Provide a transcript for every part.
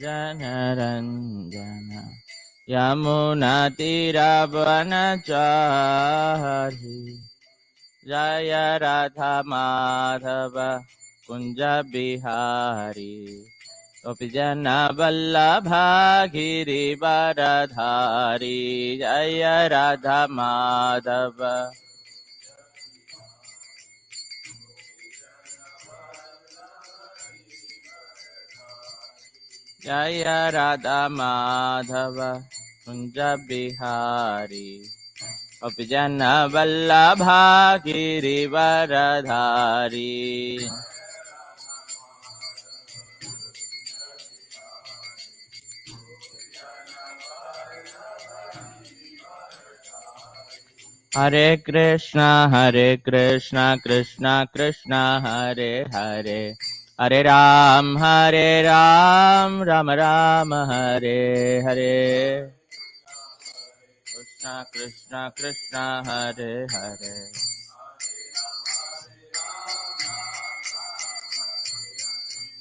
Janaranja Yamunatiravanachari Jaya Radha Madhava Kunja Bihari Gopijana Vallabha Girivaradhari Jaya Radha Madhava Jaya Radha Madhava Kunja Bihari Gopijana Vallabha Girivaradhari Hare Krishna, Krishna Krishna, Hare Hare, Hare Ram, Ram Ram, Hare Hare. Krishna Krishna Krishna, Hare Hare.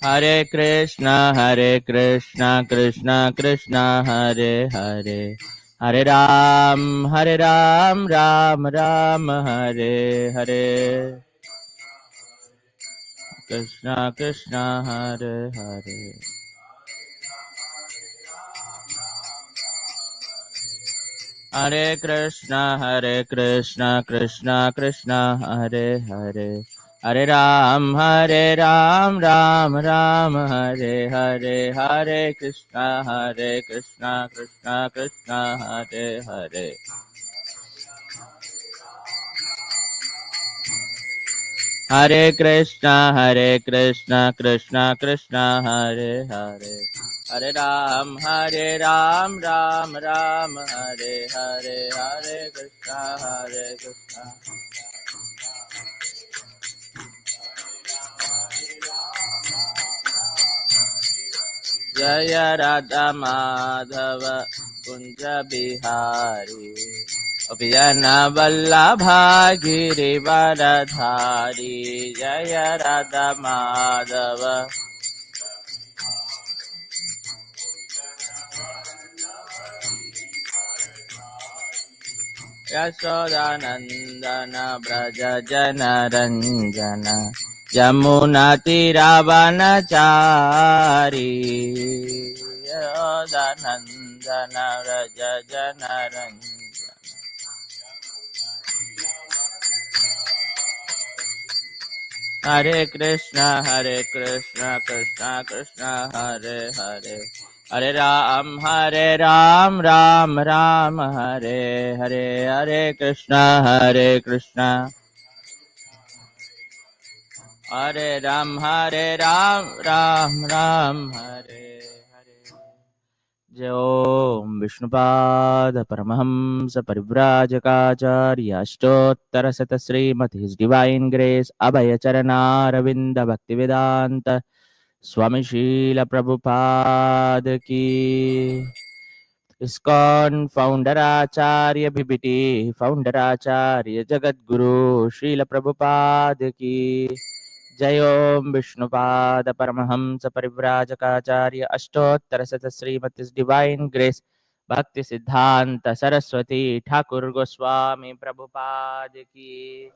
Hare Krishna, Krishna Krishna, Hare Hare. Hare Ram, Ram Ram, Hare Hare. Krishna Krishna, Hare Hare. Hare Krishna, Krishna Krishna, Hare Hare. Hare Ram, Ram Ram, Hare Hare. Hare Krishna, Krishna Krishna, Hare Hare. Hare Krishna, Krishna Krishna, Hare Hare. Hare Ram, Ram Ram, Hare Hare. Hare Krishna, Krishna. Jaya Radha Madhava Kunja Bihari Gopijana Vallabha Girivaradhari Jaya Radha Madhava Yashodanandana Braja Janaranjana Yamuna Tiravanachari Yashodanandana Braja Janaranjana. Hare Krishna, Krishna Krishna, Hare Hare. Hare Ram, Ram Ram, Hare Hare. Hare Krishna, Krishna. Hare Ram, Ram Ram, Hare Hare. Jai Om Vishnupad Paramahamsa Parivrajakaacharya Ashtottara Satasrimati His Divine Grace Abhaya Charana Ravinda Bhaktivedanta Swami Srila Prabhupada Ki. ISKCON Founder Acharya BBT Founder Acharya Jagadguru Srila Prabhupada Ki. Jai Om Vishnupad Paramahamsa Parivrajakaacharya Ashtottara Satasrimati Divine Grace Bhakti Siddhanta Saraswati Thakur Goswami Prabhupada Ki.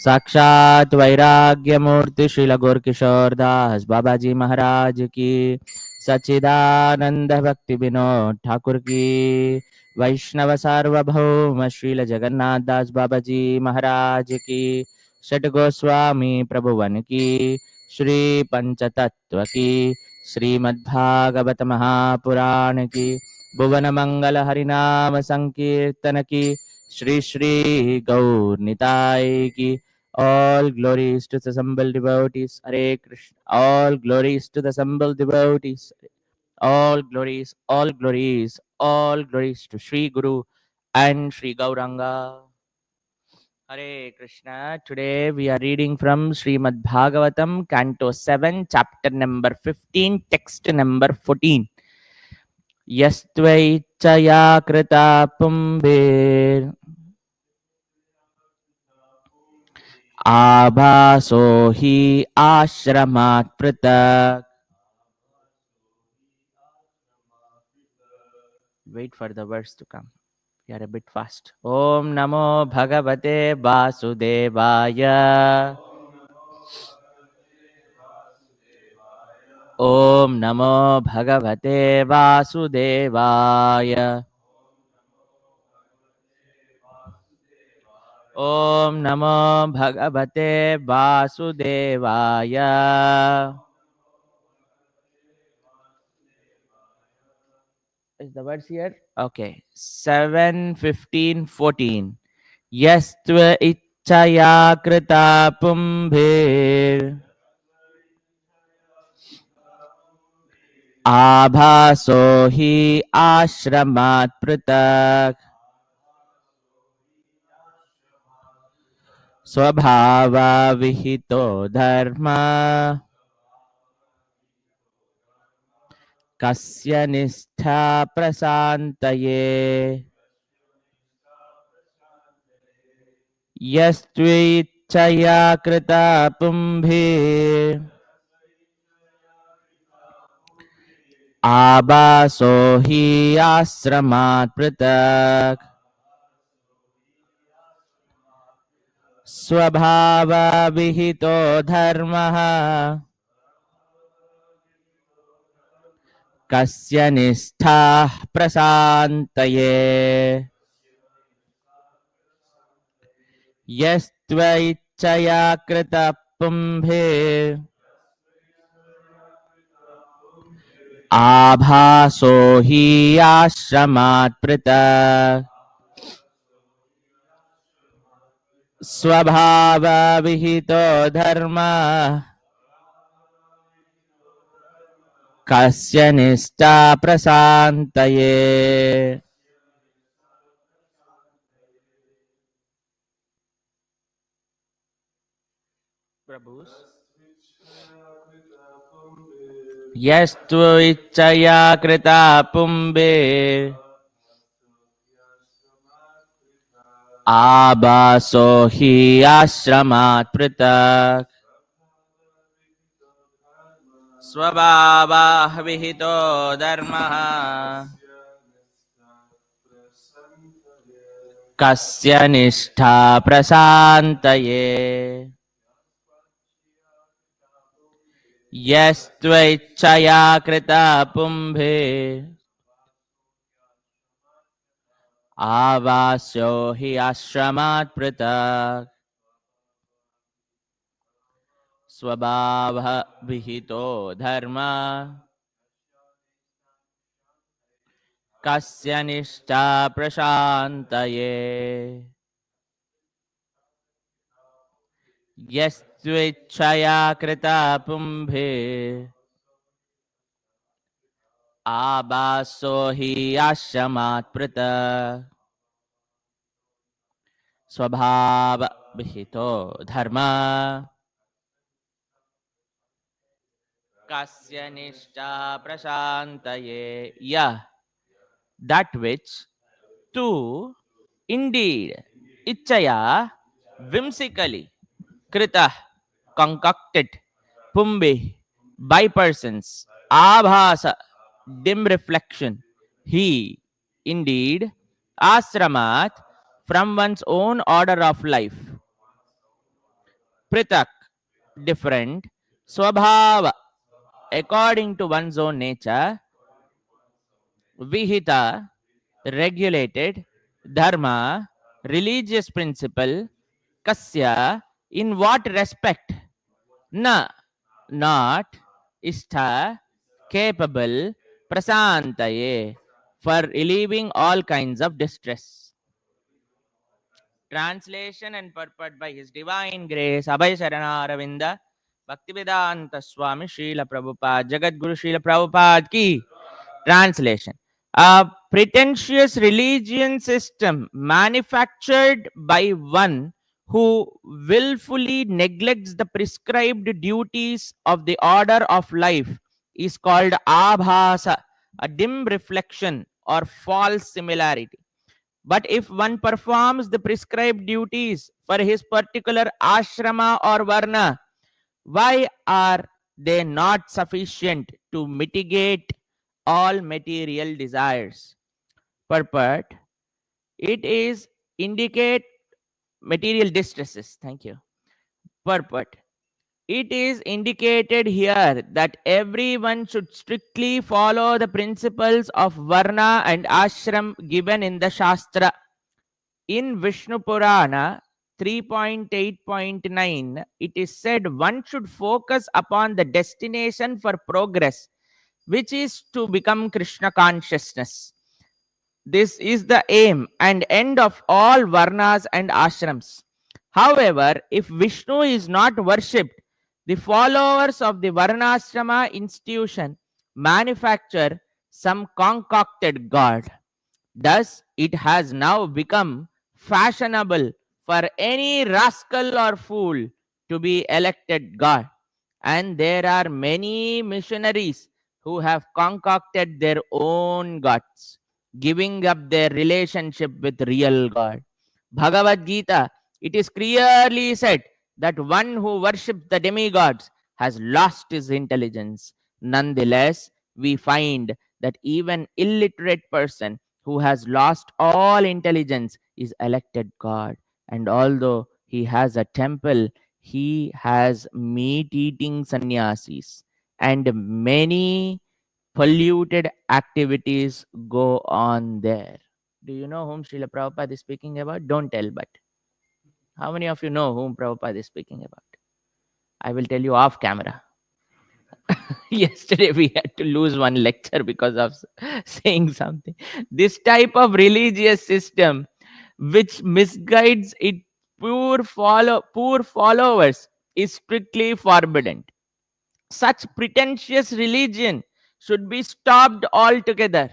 साक्षात वैराग्य मूर्ति श्रील गौरकिशोर दास बाबाजी महाराज की. सच्चिदानंद भक्ति विनोद ठाकुर की. वैष्णव सार्वभौम श्रील जगन्नाथ दास बाबाजी महाराज की. षट गोस्वामी प्रभुवन की. श्री पंचतत्व की. श्रीमद्भागवत महापुराण की. भुवन मंगल हरिनाम संकीर्तन की. श्री श्री गौर निताय की. All glories to the assembled devotees. Hare Krishna. All glories to the assembled devotees. All glories, all glories, all glories to Sri Guru and Sri Gauranga. Hare Krishna. Today we are reading from Srimad Bhagavatam, Canto 7, chapter number 15, text number 14. Yastvaichaya krita pumbir आभासो हि आश्रमात् पृथक् Wait for the words to come. We are a bit fast. Om Namo Bhagavate Vasudevaya. Om Namo Bhagavate Vasudevaya. Om Namo Bhagavate Vasudevaya. Is the words here? Okay. 7, 15, 14. Yastva ichaya krita pumbhir आभासो हि आश्रमात् पृथक् स्वभावविहितो धर्म कस्य निष्ठा प्रशान्तये यस्त्वेच्छया कृता पुंभिः आभासो हि आश्रमात् पृथक् स्वभावविहितो धर्मः कस्य निष्ठा प्रशान्तये यस्त्वेच्छया कृता पुंभिः आभासो हि आश्रमात् पृथक् स्वभावविहितो धर्म कस्य निष्ठा प्रशान्तये प्रभु यस्तु इच्छया कृता पुंभिः आभासो हि आश्रमात् पृथक् स्वभावविहितो धर्मः कस्य निष्ठा प्रशान्तये यस्त्वेच्छया कृता पुंभिः आवास्यो हि आश्रमात् पृथक् स्वभावविहितो धर्म कस्य निष्ठा प्रशान्तये यस्त्वेच्छया कृता पुंभिः आभासो हि आश्रमात् पृथक् स्वभावविहितो धर्म कस्य निष्ठा प्रशान्तये यः that which two indeed ichaya whimsically krita concocted pumbi by persons abhasa dim reflection he indeed asramat from one's own order of life pritak different swabhava according to one's own nature vihita regulated dharma religious principle kasya in what respect na not istha capable prasantaye for relieving all kinds of distress. Translation and purport by His Divine Grace Abhay Sharana Aravinda Bhaktivedanta Swami Srila Prabhupada Jagadguru Srila Prabhupada ki. Translation. A pretentious religion system manufactured by one who willfully neglects the prescribed duties of the order of life is called abhasa, a dim reflection or false similarity. But if one performs the prescribed duties for his particular ashrama or varna, why are they not sufficient to mitigate all material desires? purport. It is indicate material distresses. Thank you. Purport. It is indicated here that everyone should strictly follow the principles of Varna and Ashram given in the Shastra. In Vishnu Purana 3.8.9, it is said one should focus upon the destination for progress, which is to become Krishna consciousness. This is the aim and end of all Varnas and Ashrams. However, if Vishnu is not worshipped, the followers of the Varnashrama institution manufacture some concocted god. Thus, it has now become fashionable for any rascal or fool to be elected god. And there are many missionaries who have concocted their own gods, giving up their relationship with real God. Bhagavad Gita, it is clearly said that one who worships the demigods has lost his intelligence. Nonetheless, we find that even illiterate person who has lost all intelligence is elected God. And although he has a temple, he has meat eating sannyasis and many polluted activities go on there. Do you know whom Srila Prabhupada is speaking about? Don't tell, but how many of you know whom Prabhupada is speaking about? I will tell you off camera. Yesterday we had to lose one lecture because of saying something. This type of religious system which misguides its poor followers is strictly forbidden. Such pretentious religion should be stopped altogether.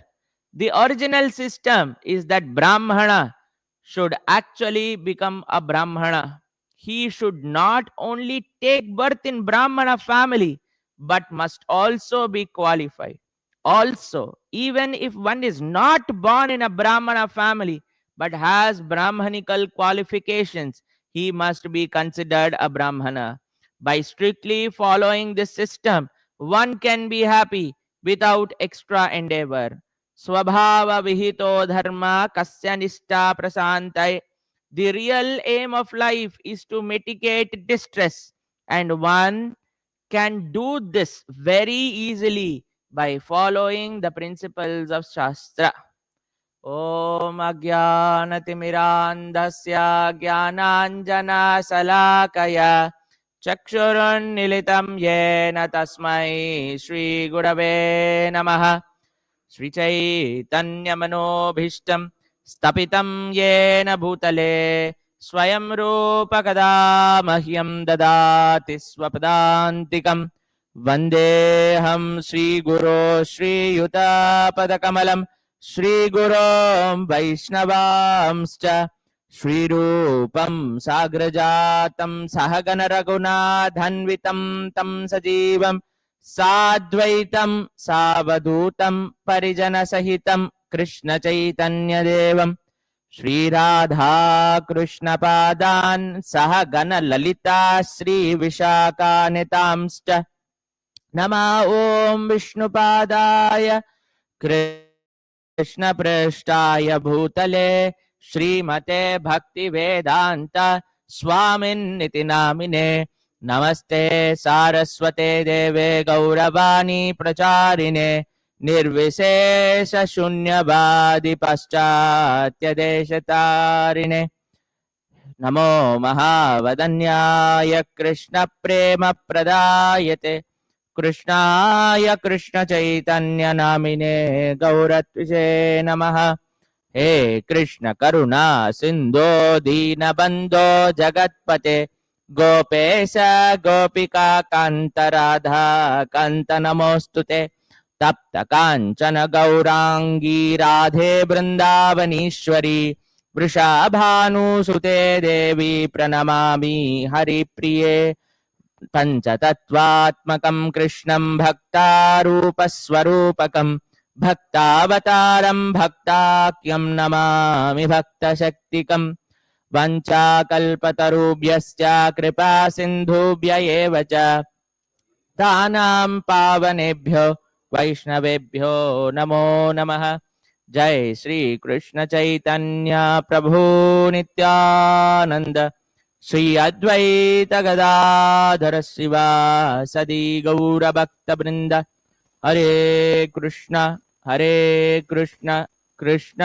The original system is that Brahmana should actually become a Brahmana. He should not only take birth in Brahmana family, but must also be qualified. Also, even if one is not born in a Brahmana family, but has Brahmanical qualifications, he must be considered a Brahmana. By strictly following this system, one can be happy without extra endeavor. Swabhava vihito dharma kasya nishta prasantai. The real aim of life is to mitigate distress, and one can do this very easily by following the principles of Shastra. Om Ajnanatimirandasya Jnananjana Salakaya Chakshurunmilitam Yena Tasmai Shri Gurave Namaha. Shri Chaitanya Manobhishtam Stapitam Yena Bhutale Swayam Rupa Kada Mahyam Dadati Swapadantikam Vandeham Shri Guru Shri Yuta Padakamalam Shri Gurum Vaishnavamscha Shri Rupam Sagrajatam Sahagana Raghunathanvitam Tam Sajivam Sadvaitam Savadutam Parijana Sahitam Krishna Chaitanya Devam Shri Radha Krishna Padan Sahagana Lalita Shri Vishaka Nitamscha Nama Om Vishnu Padaya Krishna Prashtaya Bhutale Srimate Bhakti Vedanta Swamin Niti Namine Namaste Saraswate Deve Gauravani Pracharine Nirvisesha Shunyavadi Paschatya Deshatarine Namo Mahavadanyaya Krishna Prema Pradayate Krishnaya Krishna Chaitanya Namine Gauratvishe Namaha. He Krishna Karuna Sindho Dina Bandho Jagatpate Gopesha Gopika Kanta Radha Kanta Namostute Tapta Kanchana Gaurangi Radhe Vrindavanishwari Vrishabhanu Sute Devi Pranamami Hari Priye Panchatattvatmakam Krishnam Bhaktarupaswarupakam Bhaktavataram Bhaktakyam Namami Bhaktashaktikam Vanchakalpatarubhyascha Kripa Sindhubhya evacha Tanam Pavanebhyo Vaishnavebhyo Namo Namaha. जय श्री कृष्ण चैतन्य प्रभु नित्यानंद श्री अद्वैत गदाधर शिवासदि गौर भक्त वृंद हरे कृष्ण कृष्ण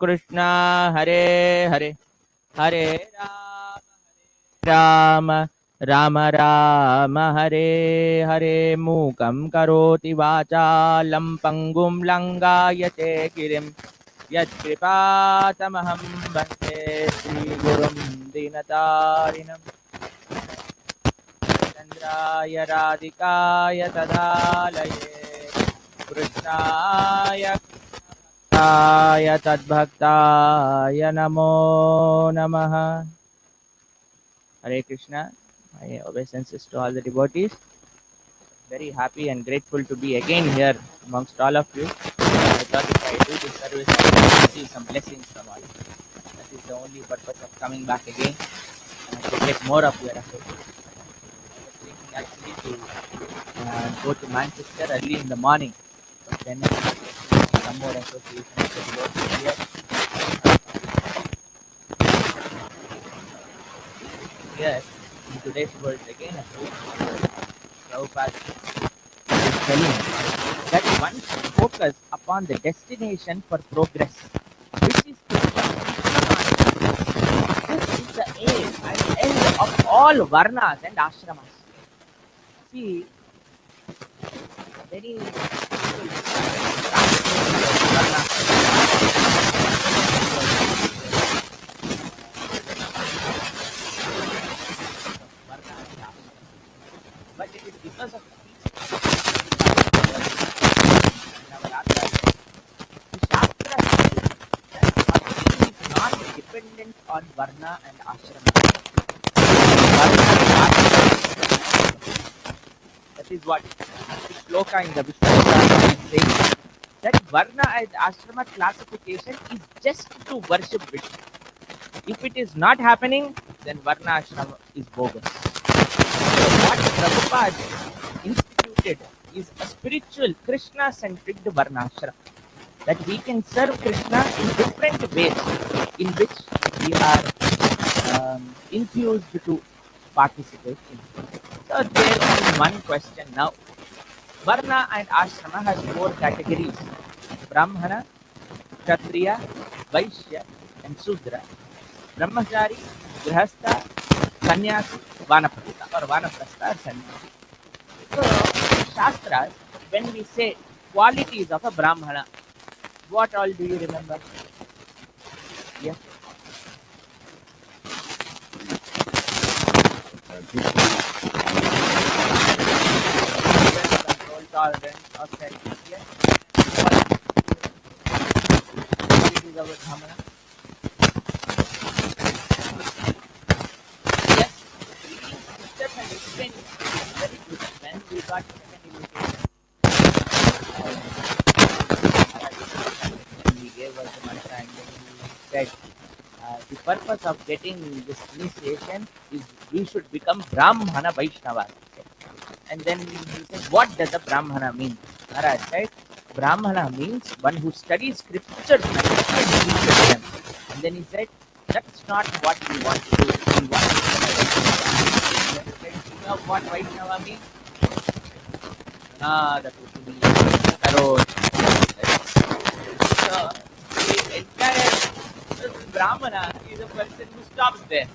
कृष्ण हरे हरे हरे राम राम राम हरे हरे मूकं करोति वाचालं पंगुं लंगायते गिरिं यत्कृपातमहं वन्दे श्रीगुरुं दीनतारिणं चन्द्राय राधिकाय तदालये कृष्णाय तद्भक्ताय नमो नमः. Hare Krishna. My obeisances to all the devotees. Very happy and grateful to be again here amongst all of you. I thought if I do this service, I will receive some blessings from all. That is the only purpose of coming back again. And to get more of your association. I was thinking actually to go to Manchester early in the morning. But then some more association of the devotees here. Here in today's world again, Prabhupada is telling that one should focus upon the destination for progress, which is Krishna. This is the aim and end of all varnas and ashramas. See, many people but it is because of not dependent on varna and ashrama. That is what Shloka in the Vishnu Sahasranam is saying. That varna and ashrama classification is just to worship Vishnu. If it is not happening, then varna ashrama is bogus. So what Prabhupada instituted is a spiritual Krishna-centric varnashrama. That we can serve Krishna in different ways in which we are infused to participate in. So there is one question now. Varna and ashrama has four categories: Brahmana, Kshatriya, Vaishya, and Sudra. Brahmachari, Grihastha, Sannyasi, Vanaprastha or Vanaprastha or Sannyasi. So, Shastras, when we say qualities of a Brahmana, what all do you remember? Yes. Control, tolerance, austerity. Yes. Qualities of a Brahmana. Yes. Scriptures and explain very good. When we got second invitation, he gave us the mantra and then he said, the purpose of getting this initiation is we should become Brahmana Vaishnava. And then he said, what does a Brahmana mean? Maharaj said, Brahmana means one who studies scriptures and teaches them. And then he said, that's not what we want to do. We want to become a Vaishnava. You know what Vaishnava means? That would be Karoj. So, the entire Brahmana is a person who stops there,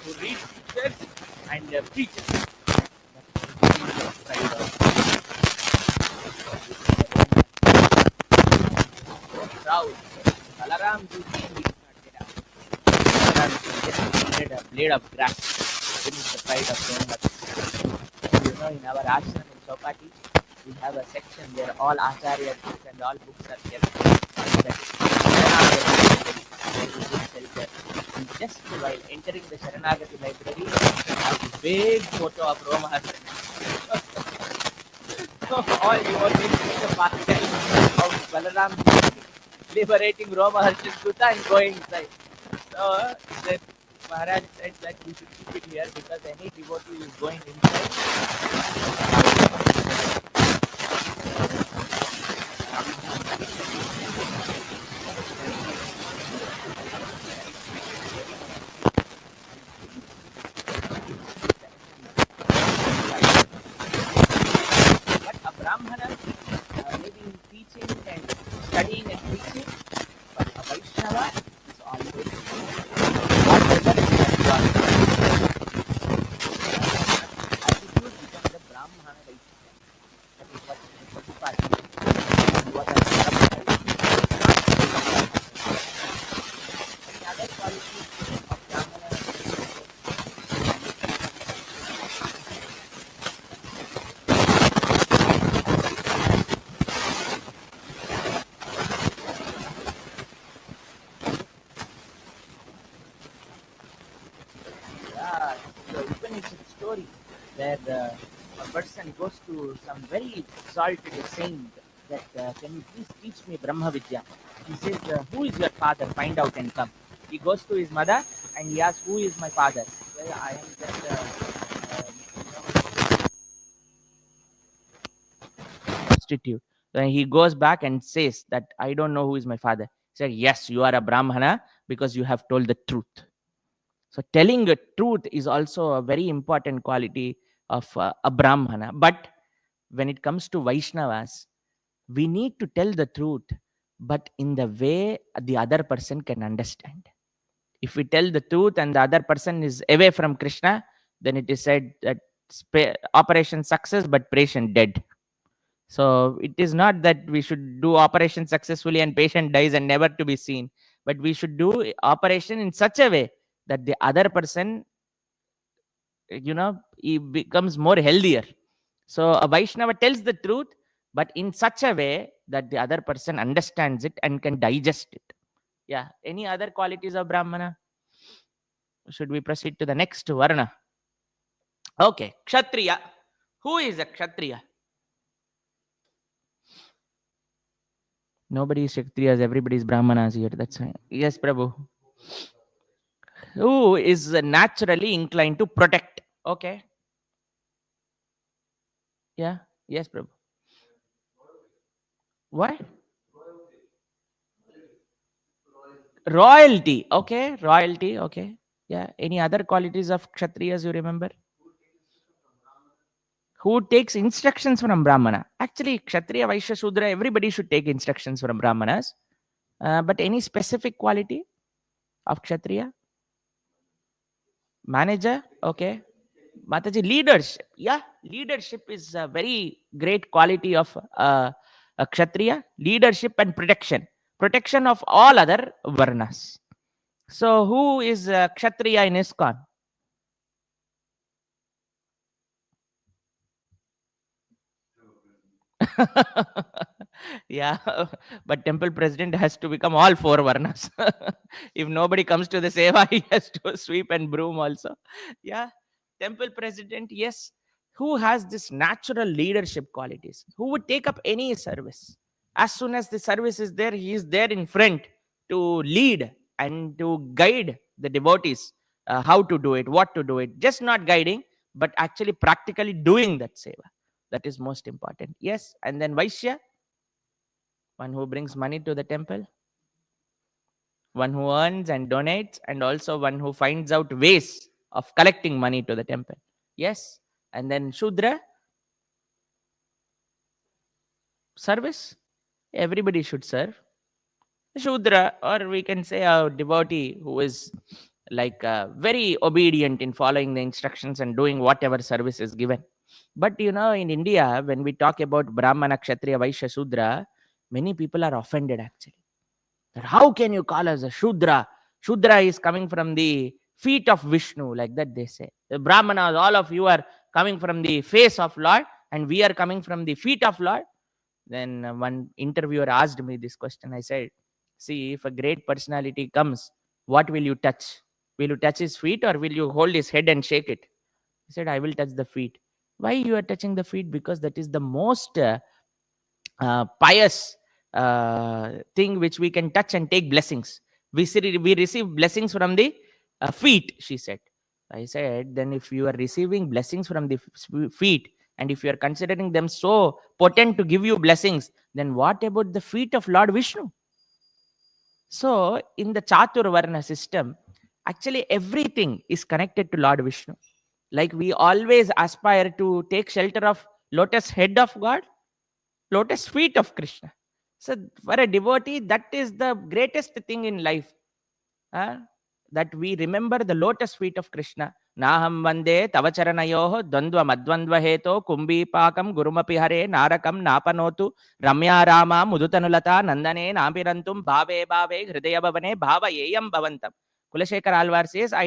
who reads scriptures and preaches. Proud. Balaram ji did not get up. Balaram ji just needed a blade of grass. This is the pride of Pravananda. You know, in our ashram in Chopati, we have a section where all acharya books and all books are kept. And just while entering the Sharanagati library, a big photo of Romaharsan. So all devotees see the basket of Balaram liberating Romaharsan Sutta and going inside. So then Maharaj said that we should keep it here because any devotee is going inside. studying and preaching, but a Vaishnava is always whatever you are attitude becomes the Brahmana Vaishnava. That is what Prabhupada says. And what are any other qualities of Brahmana? The Upanishad story where a person goes to some very exalted saint that can you please teach me Brahma Vidya? He says, who is your father? Find out and come. He goes to his mother and he asks, who is my father? Well, I am just prostitute. Then he goes back and says that I don't know who is my father. He said, yes, you are a Brahmana because you have told the truth. So telling the truth is also a very important quality of a Brahmana. But when it comes to Vaishnavas, we need to tell the truth, but in the way the other person can understand. If we tell the truth and the other person is away from Krishna, then it is said that operation success, but patient dead. So it is not that we should do operation successfully and patient dies and never to be seen, but we should do operation in such a way that the other person, he becomes more healthier. So a Vaishnava tells the truth, but in such a way that the other person understands it and can digest it. Yeah. Any other qualities of Brahmana? Should we proceed to the next Varna? Okay. Kshatriya. Who is a Kshatriya? Nobody is Kshatriyas. Everybody is Brahmanas here. That's right. Yes, Prabhu. Who is naturally inclined to protect? Okay. Yeah. Yes, Prabhu. Why? Royalty. Okay. Royalty. Okay. Yeah. Any other qualities of Kshatriyas you remember? Who takes instructions from Brahmana? Actually, Kshatriya, Vaishya, Shudra, everybody should take instructions from Brahmanas. But any specific quality of Kshatriya? Manager? Okay. Mataji, leadership. Yeah, leadership is a very great quality of a Kshatriya. Leadership and protection. Protection of all other Varnas. So, who is Kshatriya in ISKCON? Yeah, but temple president has to become all four Varnas. If nobody comes to the seva, he has to sweep and broom also. Yeah, temple president, yes. Who has this natural leadership qualities? Who would take up any service? As soon as the service is there, he is there in front to lead and to guide the devotees how to do it, what to do it. Just not guiding, but actually practically doing that seva. That is most important. Yes. And then Vaishya, one who brings money to the temple, one who earns and donates, and also one who finds out ways of collecting money to the temple. Yes. And then Shudra, service. Everybody should serve. Shudra, or we can say a devotee who is like very obedient in following the instructions and doing whatever service is given. But in India, when we talk about Brahmana, Kshatriya, Vaishya, Shudra, many people are offended actually. That how can you call us a Shudra? Shudra is coming from the feet of Vishnu, like that they say. The Brahmanas, all of you are coming from the face of Lord, and we are coming from the feet of Lord. Then one interviewer asked me this question. I said, see, if a great personality comes, what will you touch? Will you touch his feet or will you hold his head and shake it? He said, I will touch the feet. Why you are touching the feet? Because that is the most pious thing which we can touch and take blessings. We receive blessings from the feet, she said. I said, then if you are receiving blessings from the feet, and if you are considering them so potent to give you blessings, then what about the feet of Lord Vishnu? So, in the Chatur Varna system, actually everything is connected to Lord Vishnu. Like we always aspire to take shelter of lotus head of God, lotus feet of Krishna. So for a devotee, that is the greatest thing in life. uh, that we remember the lotus feet of Krishna. Naham vande tavacharanayoho dvandva madvandva heto kumbipakam gurumapi hare narakam napanotu ramya rama mudutanulata nandane napirantum bhave bhave hridaya bhavane bhava yeyam bhavantam. Kulashekar Alvar says, I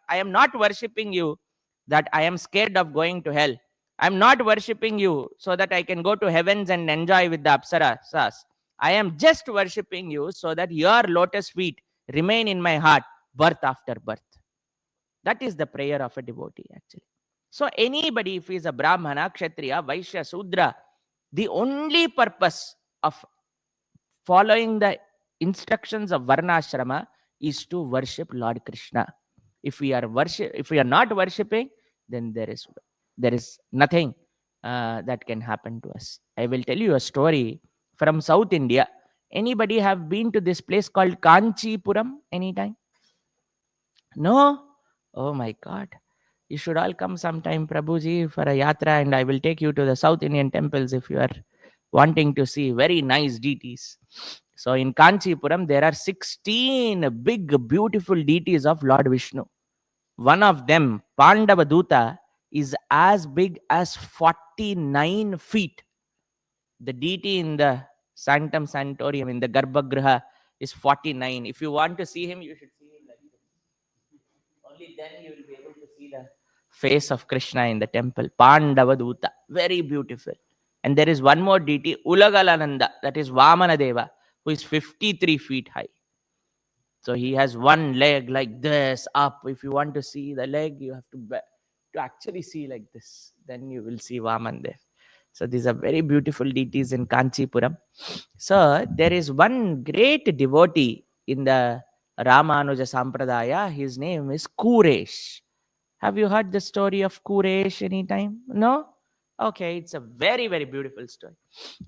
am not worshipping you that I am scared of going to hell. I am not worshipping you so that I can go to heavens and enjoy with the apsaras. I am just worshipping you so that your lotus feet remain in my heart birth after birth. That is the prayer of a devotee, actually. So, anybody, if he is a Brahmana, Kshatriya, Vaishya, Sudra, the only purpose of following the instructions of Varnashrama is to worship Lord Krishna. If we are not worshipping, then there is nothing that can happen to us. I will tell you a story from South India. Anybody have been to this place called Kanchipuram anytime? No? Oh my God. You should all come sometime, Prabhuji, for a yatra, and I will take you to the South Indian temples if you are wanting to see very nice deities. So in Kanchipuram, there are 16 big, beautiful deities of Lord Vishnu. One of them, Pandavaduta, is as big as 49 feet. The deity in the Sanctum Sanctorium, in the Garbhagriha, is 49. If you want to see him, you should see him like this. Only then you will be able to see the face of Krishna in the temple. Pandavaduta, very beautiful. And there is one more deity, Ulagalananda, that is Vamana Deva, who is 53 feet high. So he has one leg like this up. If you want to see the leg, you have to actually see like this. Then you will see Vaman there. So these are very beautiful deities in Kanchipuram. So there is one great devotee in the Ramanuja Sampradaya. His name is Kuresh. Have you heard the story of Kuresh anytime? No? Okay, it's a very, very beautiful story.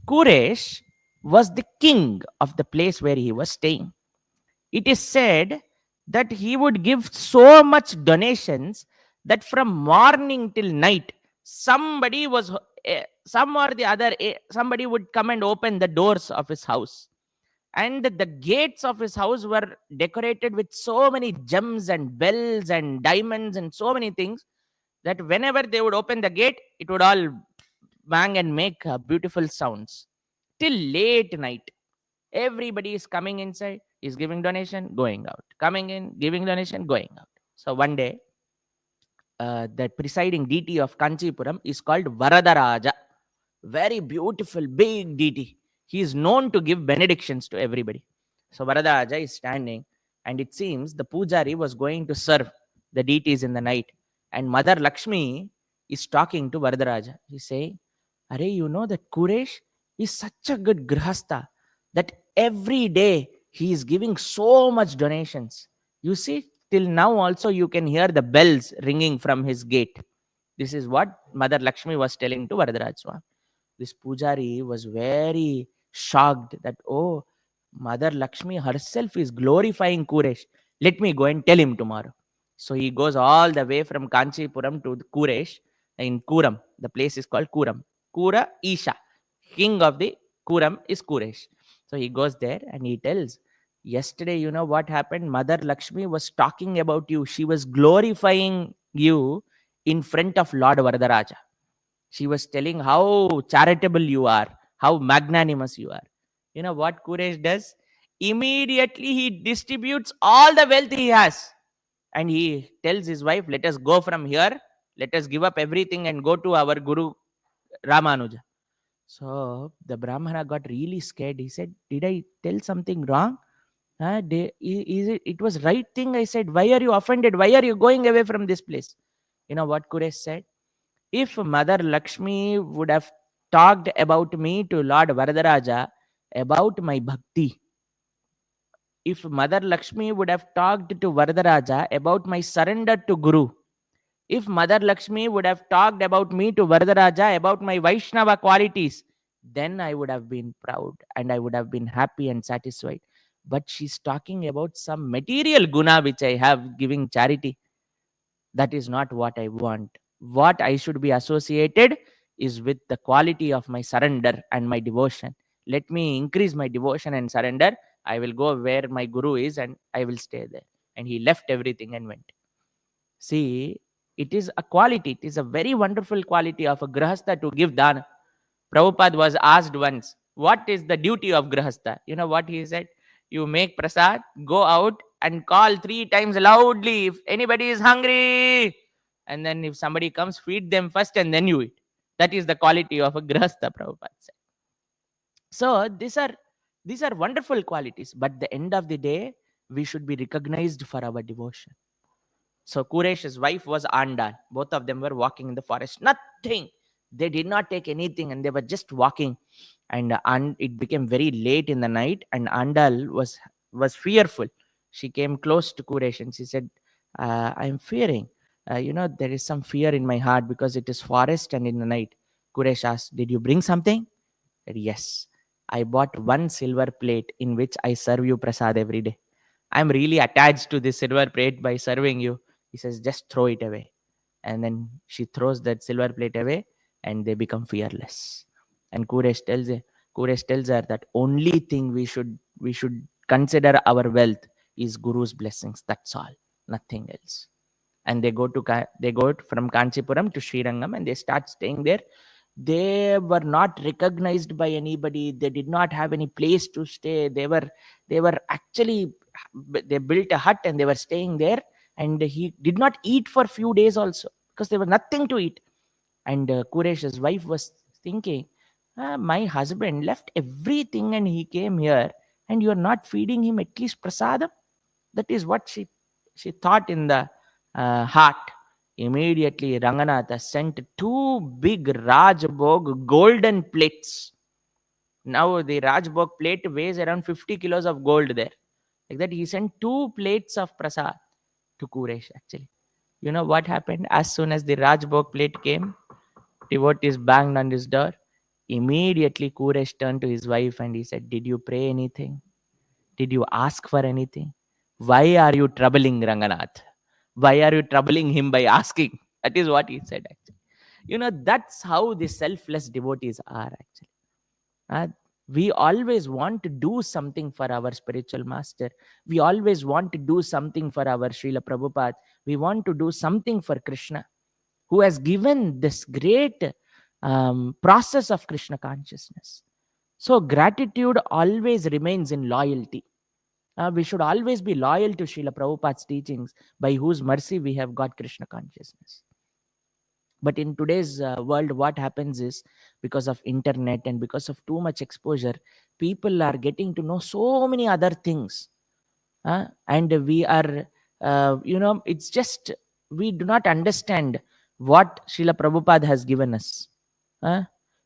Kuresh was the king of the place where he was staying. It is said that he would give so much donations that from morning till night, somebody was some or the other somebody would come and open the doors of his house, and the gates of his house were decorated with so many gems and bells and diamonds and so many things that whenever they would open the gate, it would all bang and make beautiful sounds till late night. Everybody is coming inside, is giving donation, going out, coming in, giving donation, going out. So one day, the presiding deity of Kanchipuram is called Varadaraja. Very beautiful, big deity. He is known to give benedictions to everybody. So Varadaraja is standing, and it seems the pujari was going to serve the deities in the night. And Mother Lakshmi is talking to Varadaraja. He's saying, Are, you know that Kuresh is such a good grihastha that every day he is giving so much donations. You see, till now also you can hear the bells ringing from his gate. This is what Mother Lakshmi was telling to Varadaraj Swami. This pujari was very shocked that, oh, Mother Lakshmi herself is glorifying Kuresh. Let me go and tell him tomorrow. So he goes all the way from Kanchipuram to Kuresh in Kuram. The place is called Kuram. Kura Isha. King of the Kuram is Kuresh. So he goes there and he tells, yesterday, you know what happened? Mother Lakshmi was talking about you. She was glorifying you in front of Lord Varadaraja. She was telling how charitable you are, how magnanimous you are. You know what Kuresh does? Immediately he distributes all the wealth he has. And he tells his wife, let us go from here. Let us give up everything and go to our Guru Ramanuja. So the Brahmana got really scared. He said, did I tell something wrong? It was right thing I said. Why are you offended? Why are you going away from this place? You know what Kuresh said? If Mother Lakshmi would have talked about me to Lord Varadaraja about my bhakti, if Mother Lakshmi would have talked to Varadaraja about my surrender to Guru, if Mother Lakshmi would have talked about me to Varadaraja about my Vaishnava qualities, then I would have been proud and I would have been happy and satisfied. But she's talking about some material guna which I have giving charity. That is not what I want. What I should be associated is with the quality of my surrender and my devotion. Let me increase my devotion and surrender. I will go where my guru is and I will stay there. And he left everything and went. See, it is a quality, it is a very wonderful quality of a grahastha to give dana. Prabhupada was asked once, what is the duty of grahastha? You know what he said? You make prasad, go out and call 3 times loudly if anybody is hungry. And then if somebody comes, feed them first and then you eat. That is the quality of a grahastha, Prabhupada said. So these are wonderful qualities. But the end of the day, we should be recognized for our devotion. So Kuresh's wife was Andal. Both of them were walking in the forest. Nothing. They did not take anything and they were just walking. And it became very late in the night and Andal was fearful. She came close to Kuresh and she said, I'm fearing. There is some fear in my heart because it is forest and in the night. Kuresh asked, did you bring something? Said, yes. I bought 1 silver plate in which I serve you prasad every day. I'm really attached to this silver plate by serving you. He says, just throw it away. And then she throws that silver plate away and they become fearless. And Kuresh tells her that only thing we should consider our wealth is Guru's blessings. That's all. Nothing else. And they go from Kanchipuram to Srirangam and they start staying there. They were not recognized by anybody. They did not have any place to stay. They were actually, they built a hut and they were staying there. And he did not eat for few days also because there was nothing to eat. And Kuresh's wife was thinking, my husband left everything and he came here and you are not feeding him at least prasadam. That is what she thought in the heart. Immediately Ranganatha sent 2 big Rajbhog golden plates. Now the Rajbhog plate weighs around 50 kilos of gold there. Like that, he sent 2 plates of prasad to Kuresh actually. You know what happened? As soon as the Rajbhog plate came, devotees banged on his door. Immediately Kuresh turned to his wife and he said, did you pray anything? Did you ask for anything? Why are you troubling Ranganath? Why are you troubling him by asking? That is what he said actually. That's how the selfless devotees are actually. We always want to do something for our spiritual master. We always want to do something for our Srila Prabhupada. We want to do something for Krishna, who has given this great process of Krishna consciousness. So gratitude always remains in loyalty. We should always be loyal to Srila Prabhupada's teachings, by whose mercy we have got Krishna consciousness. But in today's world, what happens is, because of internet and because of too much exposure, people are getting to know so many other things. And we are, it's just, we do not understand what Srila Prabhupada has given us.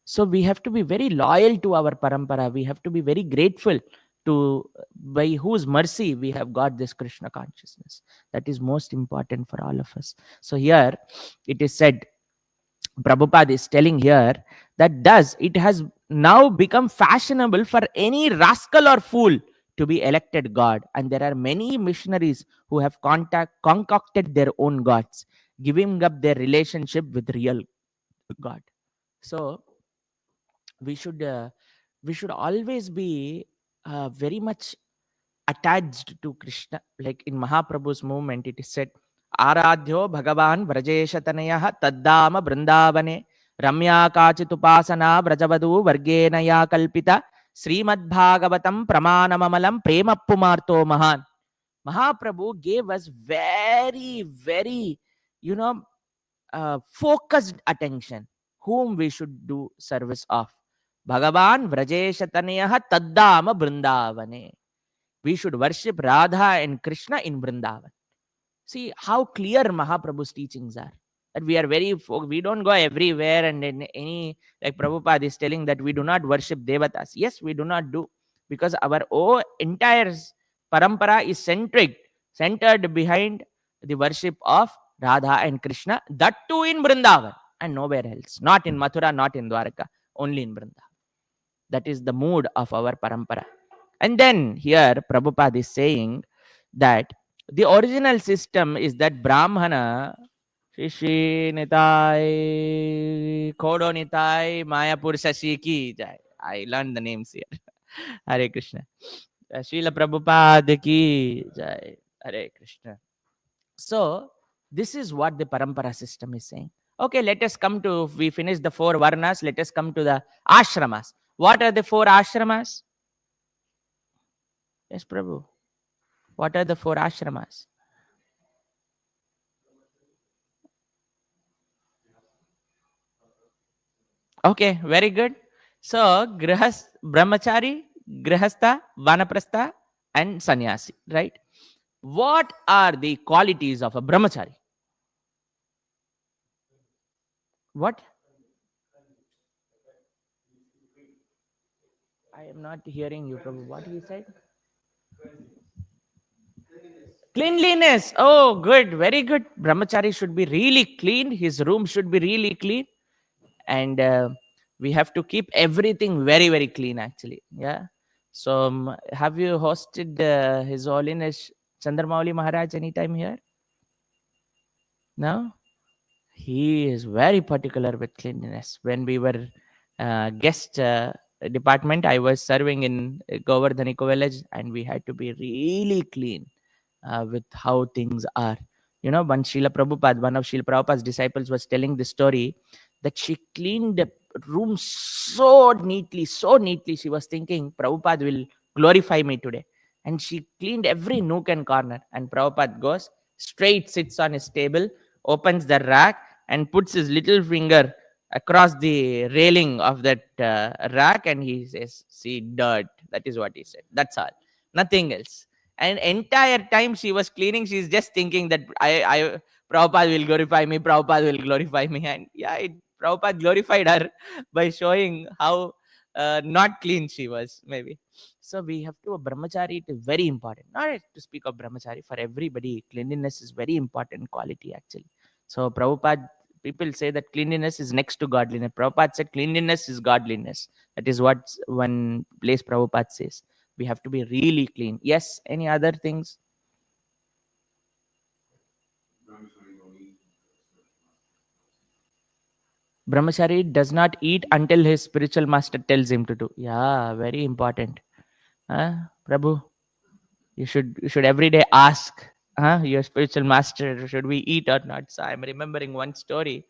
So we have to be very loyal to our parampara. We have to be very grateful to, by whose mercy we have got this Krishna consciousness. That is most important for all of us. So here it is said, Prabhupada is telling here that thus it has now become fashionable for any rascal or fool to be elected God. And there are many missionaries who have concocted their own gods, giving up their relationship with real God. So we should always be very much attached to Krishna. Like in Mahaprabhu's movement, it is said, Aradhyo Bhagavan Vrajeshatanayah Taddama Brindavane Ramya Kachitupasana Vrajavadu Vargenaya Kalpita Srimad Bhagavatam Pramanamamalam Prema Pumarto Mahan. Mahaprabhu gave us very, very, focused attention whom we should do service of. Bhagavan Vrajeshatanayah Taddama Brindavane. We should worship Radha and Krishna in Vrindavan. See how clear Mahaprabhu's teachings are. That we don't go everywhere and in any, like Prabhupada is telling that we do not worship devatas. Yes, we do not do, because our entire parampara is centered behind the worship of Radha and Krishna, that too in Vrindavan and nowhere else. Not in Mathura, not in Dwaraka, only in Vrindavan. That is the mood of our parampara. And then here Prabhupada is saying that the original system is that Brahmana, Shishi Nitai, Kodo Nitai, Mayapur Shashi ki jai. I learned the names here. Hare Krishna. Srila Prabhupada ki jai. Hare Krishna. So, this is what the parampara system is saying. Okay, let us come to, we finished the 4 varnas, let us come to the ashramas. What are the 4 ashramas? Yes, Prabhu. What are the 4 ashramas? Okay, very good. So, brahmachari, grihastha, vanaprastha, and sannyasi, right? What are the qualities of a brahmachari? What? I am not hearing you, Prabhu. What he said? Cleanliness. Oh, good. Very good. Brahmachari should be really clean. His room should be really clean. And we have to keep everything very, very clean, actually. Yeah. So, have you hosted His Holiness Chandramauli Maharaj anytime here? No? He is very particular with cleanliness. When we were guest department, I was serving in Govardhaniko village, and we had to be really clean with how things are. You know, one of Srila Prabhupada's disciples was telling the story that she cleaned the room so neatly, so neatly. She was thinking, Prabhupada will glorify me today. And she cleaned every nook and corner. And Prabhupada goes, straight sits on his table, opens the rack, and puts his little finger across the railing of that rack, and he says, see, dirt. That is what he said. That's all. Nothing else. And entire time she was cleaning, she's just thinking that I Prabhupada will glorify me, Prabhupada will glorify me. And yeah, Prabhupada glorified her by showing how not clean she was, maybe. So we have to, a brahmachari, it is very important. Not to speak of brahmachari, for everybody, cleanliness is very important quality, actually. So Prabhupada, people say that cleanliness is next to godliness. Prabhupada said cleanliness is godliness. That is what one place Prabhupada says. We have to be really clean. Yes, any other things? Brahmachari does not eat until his spiritual master tells him to do. Yeah, very important. Prabhu, you should every day ask your spiritual master, should we eat or not? So I'm remembering one story.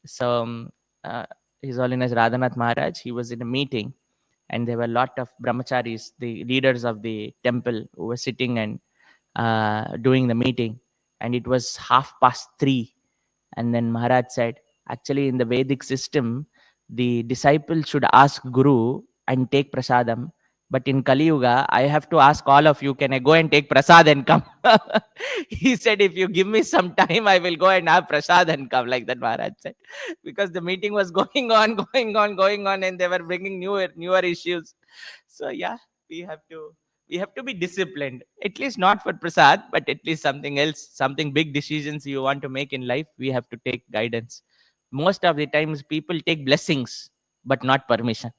So uh, His Holiness Radhanath Maharaj, he was in a meeting, and there were a lot of brahmacharis, the leaders of the temple, who were sitting and doing the meeting. And it was 3:30. And then Maharaj said, actually, in the Vedic system, the disciple should ask Guru and take prasadam. But in Kali Yuga, I have to ask all of you, can I go and take prasad and come? He said, if you give me some time, I will go and have prasad and come, like that Maharaj said. Because the meeting was going on, going on, and they were bringing newer issues. So yeah, we have to be disciplined, at least not for prasad, but at least something else, something big decisions you want to make in life, we have to take guidance. Most of the times people take blessings but not permission.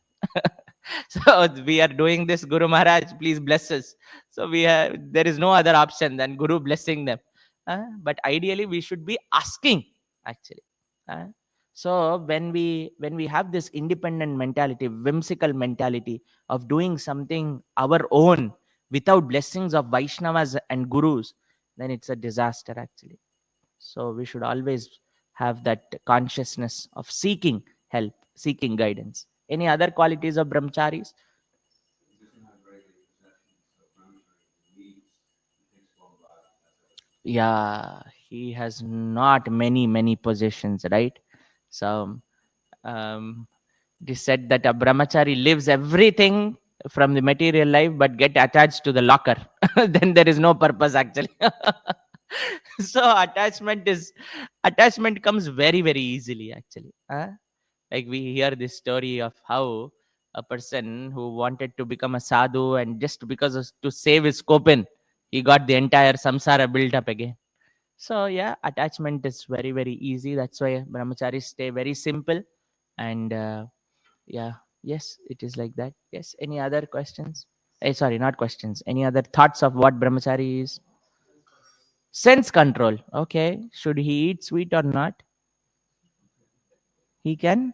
So we are doing this, Guru Maharaj, please bless us. So there is no other option than Guru blessing them. But ideally we should be asking, actually. Uh, so when we have this independent mentality, whimsical mentality of doing something our own without blessings of Vaishnavas and Gurus, then it's a disaster, actually. So we should always have that consciousness of seeking help, seeking guidance. Any other qualities of brahmacharis? Yeah, he has not many possessions, right? So um, it is said that a brahmachari lives everything from the material life but get attached to the locker. Then there is no purpose, actually. So attachment comes very easily, actually. Like we hear this story of how a person who wanted to become a sadhu, and just because to save his kopin, he got the entire samsara built up again. So yeah, attachment is very easy. That's why brahmacharis stay very simple. And yeah, yes, it is like that. Yes, any other questions? Sorry, not questions. Any other thoughts of what brahmachari is? Sense control. Okay, should he eat sweet or not? He can.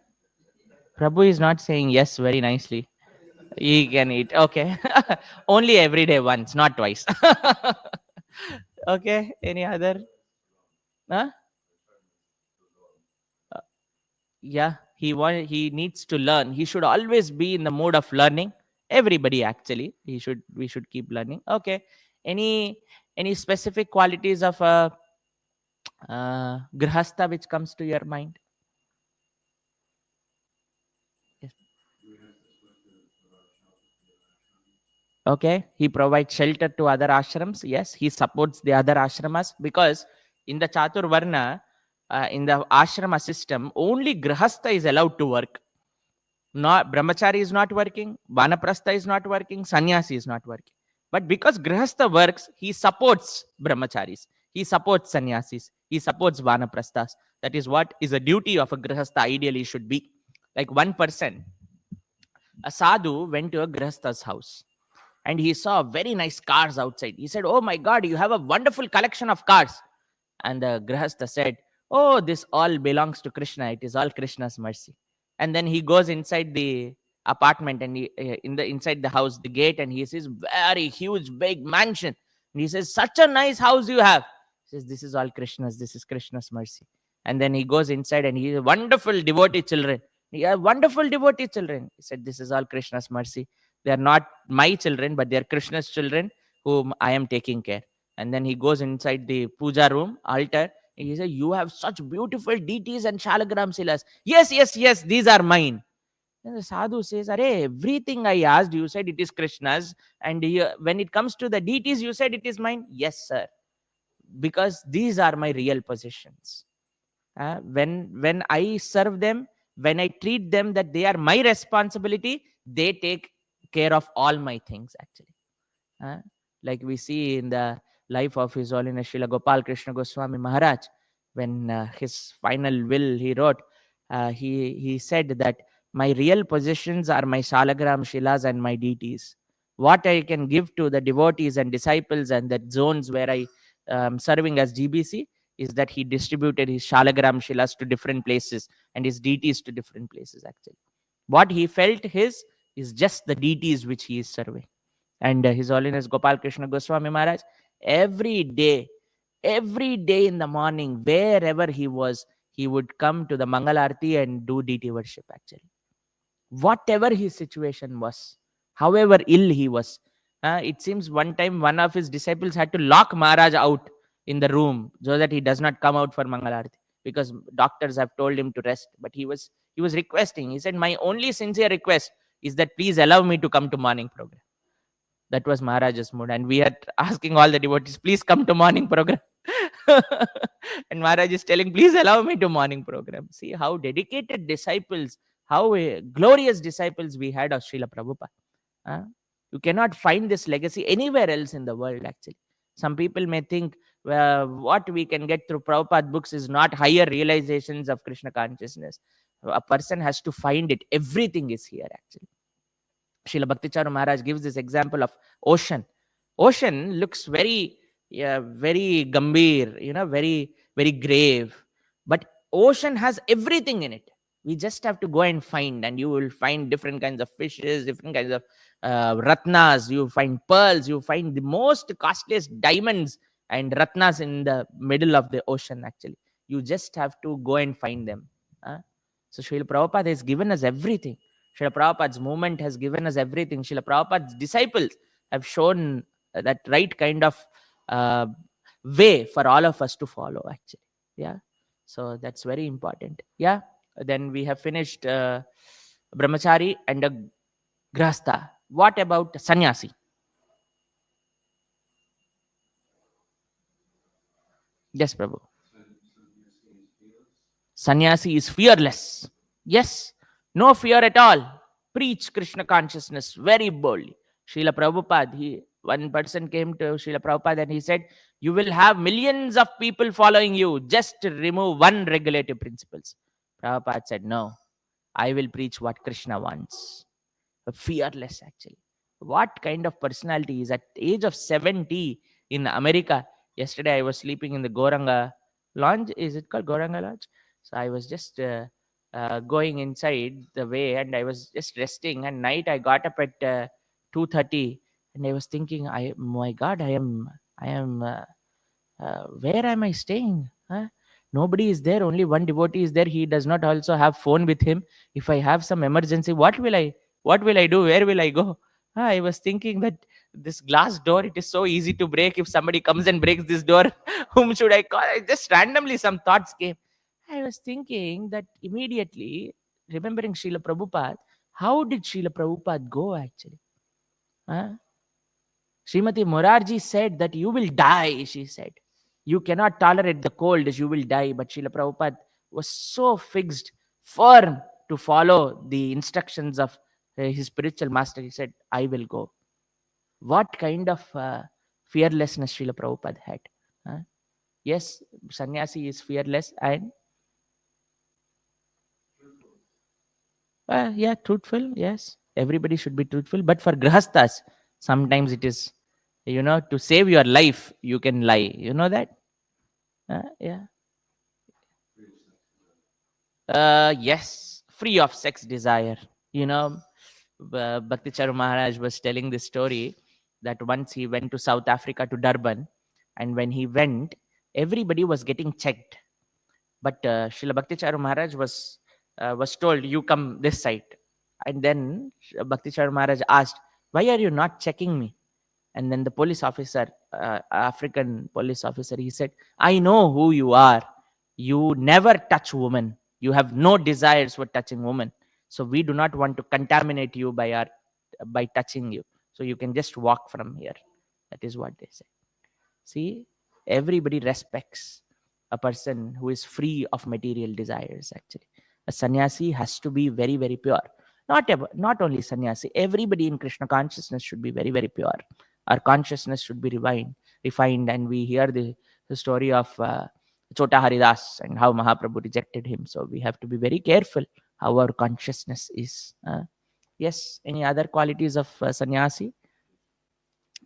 Prabhu is not saying yes very nicely. He can eat. Okay. Only every day once, not twice. Okay. Any other? Huh? Yeah. He needs to learn. He should always be in the mood of learning. Everybody actually. We should keep learning. Okay. Any any specific qualities of a grihastha which comes to your mind? Yes. Okay, he provides shelter to other ashrams. Yes, he supports the other ashramas because in the Chatur Varna, in the ashrama system, only Grihastha is allowed to work. Not Brahmachari is not working, Vanaprastha is not working, Sannyasi is not working. But because Grihastha works, he supports Brahmacharis, he supports Sannyasis, he supports Vanaprasthas. That is what is a duty of a Grihastha ideally should be. Like one person, a sadhu went to a Grihastha's house and he saw very nice cars outside. He said, "Oh my God, you have a wonderful collection of cars." And the Grihastha said, "Oh, this all belongs to Krishna. It is all Krishna's mercy." And then he goes inside the apartment and inside the house, the gate, and he sees very huge, big mansion. And he says, "Such a nice house you have." He says, "This is all Krishna's. This is Krishna's mercy." And then he goes inside and he has wonderful devotee children. He has wonderful devotee children. He said, "This is all Krishna's mercy. They are not my children, but they are Krishna's children whom I am taking care." And then he goes inside the puja room, altar, and he says, "You have such beautiful deities and shalagram silas." "Yes, yes, yes, these are mine." And the sadhu says, "Arey, everything I asked, you said it is Krishna's. And when it comes to the deities, you said it is mine." "Yes, sir, because these are my real possessions. When I serve them, when I treat them that they are my responsibility, they take care of all my things actually." uh, like we see in the life of His Holiness Srila Gopal Krishna Goswami Maharaj, when his final will he wrote, he said that my real possessions are my Shalagram Shilas and my deities. What I can give to the devotees and disciples and the zones where I am serving as GBC is that he distributed his Shalagram Shilas to different places and his deities to different places actually. What he felt his is just the deities which he is serving. And His Holiness Gopal Krishna Goswami Maharaj, every day in the morning, wherever he was, he would come to the Mangalarti and do deity worship actually. Whatever his situation was, however ill he was. It seems one time one of his disciples had to lock Maharaj out in the room so that he does not come out for Mangalarti because doctors have told him to rest. But he was requesting. He said, "My only sincere request is that please allow me to come to morning program." That was Maharaj's mood. And we are asking all the devotees, please come to morning program. And Maharaj is telling, please allow me to morning program. See how dedicated disciples, how glorious disciples we had of Srila Prabhupada. Huh? You cannot find this legacy anywhere else in the world, actually. Some people may think what we can get through Prabhupada books is not higher realizations of Krishna consciousness. A person has to find it. Everything is here, actually. Srila Bhakticharu Maharaj gives this example of ocean. Ocean looks very, very gambhir, very, very grave. But ocean has everything in it. We just have to go and find, and you will find different kinds of fishes, different kinds of ratnas. You find pearls. You find the most costliest diamonds and ratnas in the middle of the ocean. Actually, you just have to go and find them. So Srila Prabhupada has given us everything. Srila Prabhupada's movement has given us everything. Srila Prabhupada's disciples have shown that right kind of uh, way for all of us to follow, actually. Yeah. So that's very important. Yeah. Then we have finished Brahmachari and a Grahastha. What about Sannyasi? Yes, Prabhu. Sannyasi is fearless. Yes, no fear at all. Preach Krishna consciousness very boldly. Srila Prabhupada, one person came to Srila Prabhupada and he said, "You will have millions of people following you. Just remove one regulative principles." Prabhupada said, "No, I will preach what Krishna wants." Fearless, actually. What kind of personality is at age of 70 in America? Yesterday I was sleeping in the Goranga Lounge. Is it called Goranga Lodge? So I was just going inside the way, and I was just resting. And night I got up at 2:30, and I was thinking, my God, I am. Where am I staying? Huh? Nobody is there. Only one devotee is there. He does not also have phone with him. If I have some emergency, what will I do? Where will I go? I was thinking that this glass door, it is so easy to break. If somebody comes and breaks this door, whom should I call? Just randomly some thoughts came. I was thinking that immediately, remembering Srila Prabhupada, how did Srila Prabhupada go actually? Huh? Srimati Morarji said that you will die, she said. You cannot tolerate the cold, you will die. But Srila Prabhupada was so fixed, firm to follow the instructions of his spiritual master. He said, I will go. What kind of fearlessness Srila Prabhupada had. Huh? Yes, sannyasi is fearless and yeah, truthful. Yes, everybody should be truthful. But for grahasthas, sometimes it is, to save your life, you can lie. You know that? Yeah. Yes, free of sex desire. You know, Bhakti Charu Maharaj was telling this story that once he went to South Africa to Durban, and when he went, everybody was getting checked. But Srila Bhakti Charu Maharaj was told, "You come this side." And then Bhakti Charu Maharaj asked, "Why are you not checking me?" And then the police officer, African police officer, he said, "I know who you are. You never touch women. You have no desires for touching women. So we do not want to contaminate you by touching you. So you can just walk from here." That is what they say. See, everybody respects a person who is free of material desires, actually. A sannyasi has to be very, very pure. Not only sannyasi, everybody in Krishna consciousness should be very, very pure. Our consciousness should be refined, and we hear the story of Chota Haridas and how Mahaprabhu rejected him. So we have to be very careful how our consciousness is. Yes, any other qualities of sannyasi?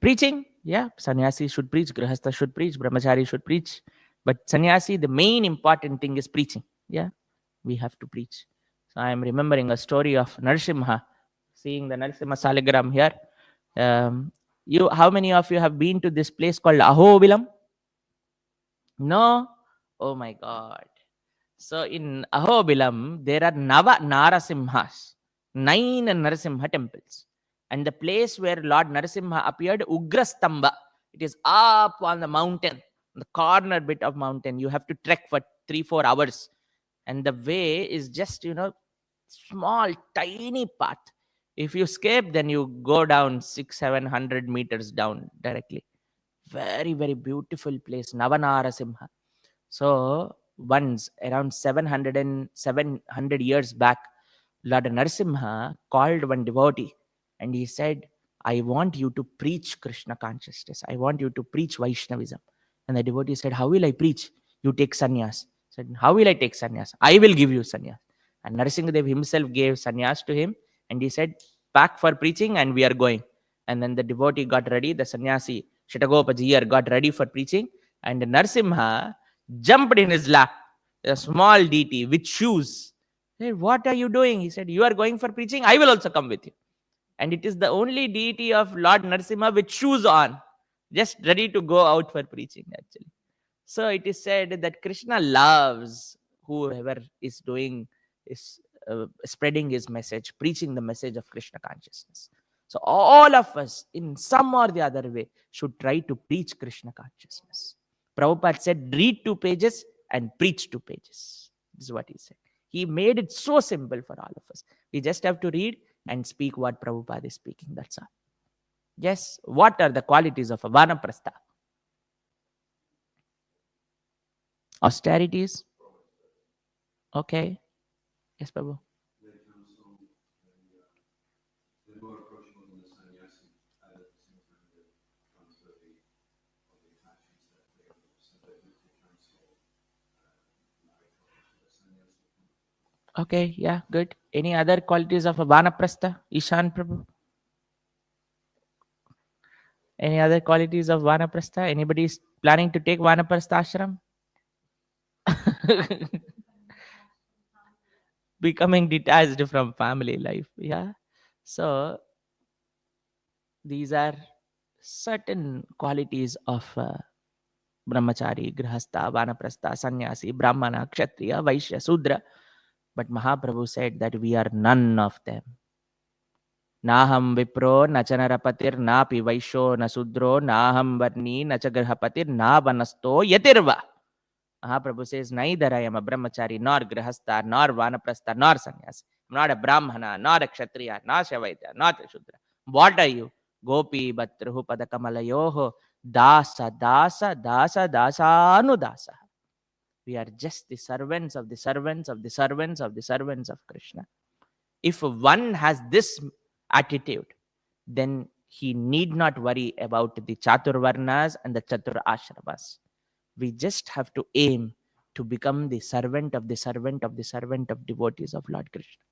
Preaching, yeah, sannyasi should preach, grihastha should preach, brahmachari should preach. But sannyasi, the main important thing is preaching. Yeah, we have to preach. So I am remembering a story of Narasimha, seeing the Narasimha Saligram here. How many of you have been to this place called Ahobilam? No? Oh my God. So in Ahobilam, there are Nava Narasimhas, 9 Narasimha temples. And the place where Lord Narasimha appeared, Ugrastamba, it is up on the mountain, the corner bit of mountain. You have to trek for 3-4 hours. And the way is just, small, tiny path. If you escape, then you go down 600-700 meters down directly. Very, very beautiful place, Navanarasimha. So once around 700 years back, Lord Narasimha called one devotee and he said, I want you to preach Krishna consciousness. I want you to preach Vaishnavism. And the devotee said, how will I preach? You take sannyas. Said, how will I take sannyas? I will give you sannyas. And Narasimhadev himself gave sannyas to him and he said, pack for preaching and we are going. And then the devotee got ready, the sannyasi, Shatagopa Jiyar got ready for preaching, and Narasimha jumped in his lap, a small deity with shoes. He said, what are you doing? He said, you are going for preaching, I will also come with you. And it is the only deity of Lord Narasimha with shoes on, just ready to go out for preaching, actually. So it is said that Krishna loves whoever is spreading his message, preaching the message of Krishna consciousness. So all of us, in some or the other way, should try to preach Krishna consciousness. Prabhupada said, read 2 pages and preach 2 pages. This is what he said. He made it so simple for all of us. We just have to read and speak what Prabhupada is speaking. That's all. Yes, what are the qualities of a vanaprastha? Austerities. Okay. Yes, Prabhu. Okay, yeah, good. Any other qualities of a vanaprastha? Ishan Prabhu? Any other qualities of vanaprastha? Anybody is planning to take vanaprastha ashram? becoming detached from family life. Yeah. So these are certain qualities of brahmachari, grihastha, vanaprastha, sannyasi, brahmana, kshatriya, vaishya, sudra. But Mahaprabhu said that we are none of them. Naham vipro, na cha narapatir, na pi vaishyo, na sudro, naham varni, na cha grihapatir, na vanasto, yatirva. Mahaprabhu says, neither I am a brahmachari, nor grihastha, nor vanaprastha, nor sannyasi. I'm not a brahmana, nor a kshatriya, nor shavaitya, not a shudra. What are you? Gopi bhatruhu padakamalayyoho dasa, dasa, dasa, dasa, anudasa. We are just the servants of the servants of the servants of the servants of Krishna. If one has this attitude, then he need not worry about the Chaturvarnas and the Chatur Ashramas. We just have to aim to become the servant of the servant of the servant of devotees of Lord Krishna.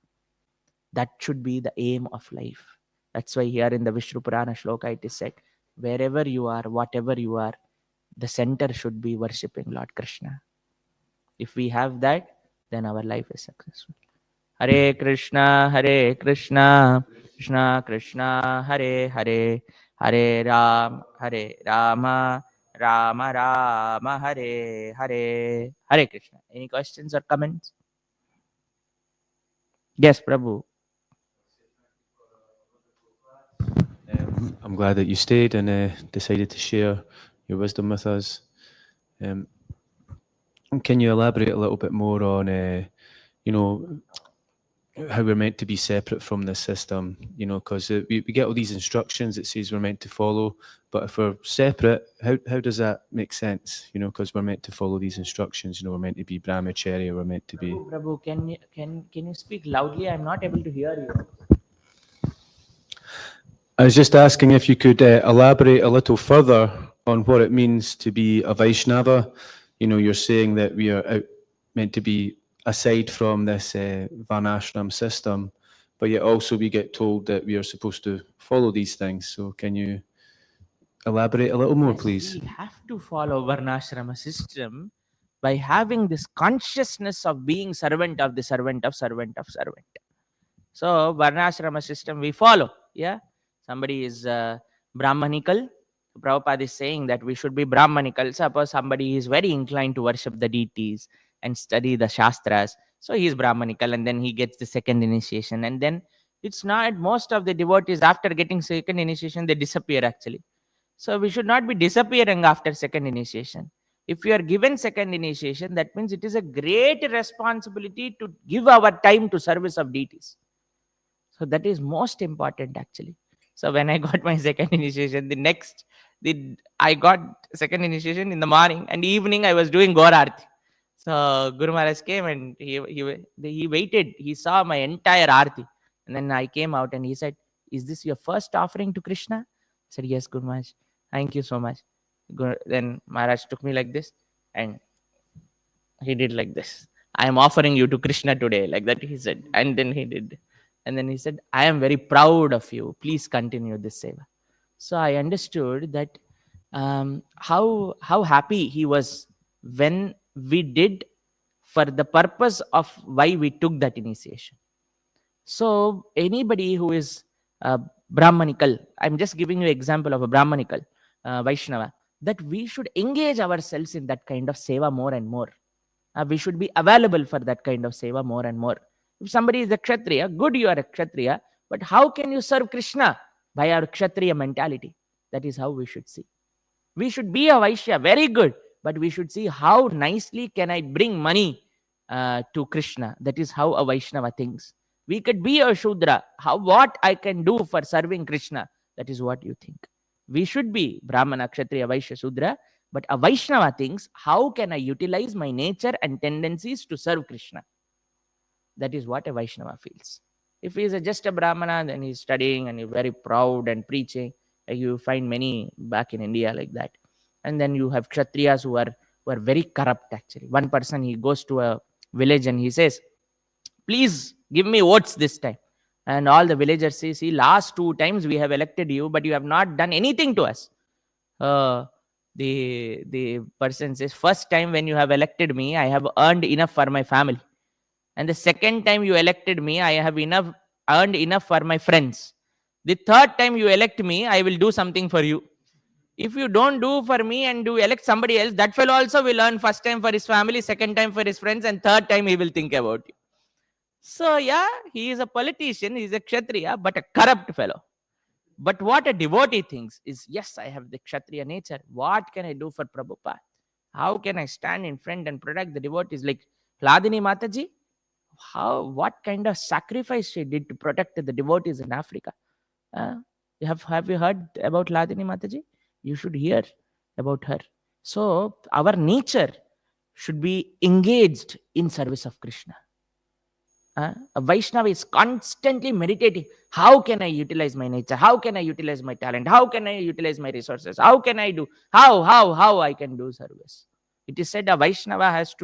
That should be the aim of life. That's why here in the Vishnu Purana shloka it is said, wherever you are, whatever you are, the center should be worshipping Lord Krishna. If we have that, then our life is successful. Hare Krishna, Krishna Krishna, Hare Hare, Hare Rama, Rama Rama, Hare Hare. Hare Krishna. Any questions or comments? Yes, Prabhu. I'm glad that you stayed and decided to share your wisdom with us. Can you elaborate a little bit more on, how we're meant to be separate from this system? Because we get all these instructions that says we're meant to follow, but if we're separate, how does that make sense? Because we're meant to follow these instructions. We're meant to be brahmachari, we're meant to be. Prabhu, can you speak loudly? I'm not able to hear you. I was just asking if you could elaborate a little further on what it means to be a Vaishnava. You're saying that we are meant to be aside from this Varnashram system, but yet also we get told that we are supposed to follow these things. So can you elaborate a little more, please? We have to follow Varnashrama system by having this consciousness of being servant of the servant of servant of servant. So Varnashrama system we follow. Yeah, somebody is Brahmanical. Prabhupada is saying that we should be Brahmanical. Suppose somebody is very inclined to worship the deities and study the Shastras. So he is Brahmanical and then he gets the second initiation. And then it's not, most of the devotees after getting second initiation, they disappear actually. So we should not be disappearing after second initiation. If you are given second initiation, that means it is a great responsibility to give our time to service of deities. So that is most important actually. So when I got my second initiation, I got second initiation in the morning and evening I was doing Gaur Aarti. So Guru Maharaj came and he waited. He saw my entire Aarti. And then I came out and he said, "Is this your first offering to Krishna?" I said, "Yes, Guru Maharaj. Thank you so much." Then Maharaj took me like this and he did like this. "I am offering you to Krishna today," like that he said. And then he did. And then he said, "I am very proud of you. Please continue this seva." So I understood that how happy he was when we did for the purpose of why we took that initiation. So anybody who is Brahmanical, I'm just giving you an example of a Brahmanical Vaishnava, that we should engage ourselves in that kind of seva more and more. We should be available for that kind of seva more and more. If somebody is a Kshatriya, good, you are a Kshatriya, but how can you serve Krishna? By our Kshatriya mentality. That is how we should see. We should be a Vaishya, very good, but we should see how nicely can I bring money to Krishna. That is how a Vaishnava thinks. We could be a Shudra. What I can do for serving Krishna, that is what you think. We should be Brahmana, Kshatriya, Vaishya, Shudra, but a Vaishnava thinks, how can I utilize my nature and tendencies to serve Krishna? That is what a Vaishnava feels. If he is just a Brahmana, then he's studying and he's very proud and preaching. You find many back in India like that. And then you have Kshatriyas who are very corrupt actually. One person, he goes to a village and he says, "Please give me votes this time." And all the villagers say, "See, last 2 times we have elected you, but you have not done anything to us." The person says, "First time when you have elected me, I have earned enough for my family. And the second time you elected me, I have earned enough for my friends. The third time you elect me, I will do something for you. If you don't do for me and do elect somebody else, that fellow also will earn first time for his family, second time for his friends, and third time he will think about you. So yeah, he is a politician, he is a Kshatriya, but a corrupt fellow. But what a devotee thinks is, yes, I have the Kshatriya nature. What can I do for Prabhupada? How can I stand in front and protect the devotees? Like Hladini Mataji, what kind of sacrifice she did to protect the devotees in Africa? Uh, have you heard about Hladini Mataji? You should hear about her. So our nature should be engaged in service of Krishna. A Vaishnava is constantly meditating. How can I utilize my nature? How can I utilize my talent? How can I utilize my resources? How can I do? How I can do service? It is said a Vaishnava has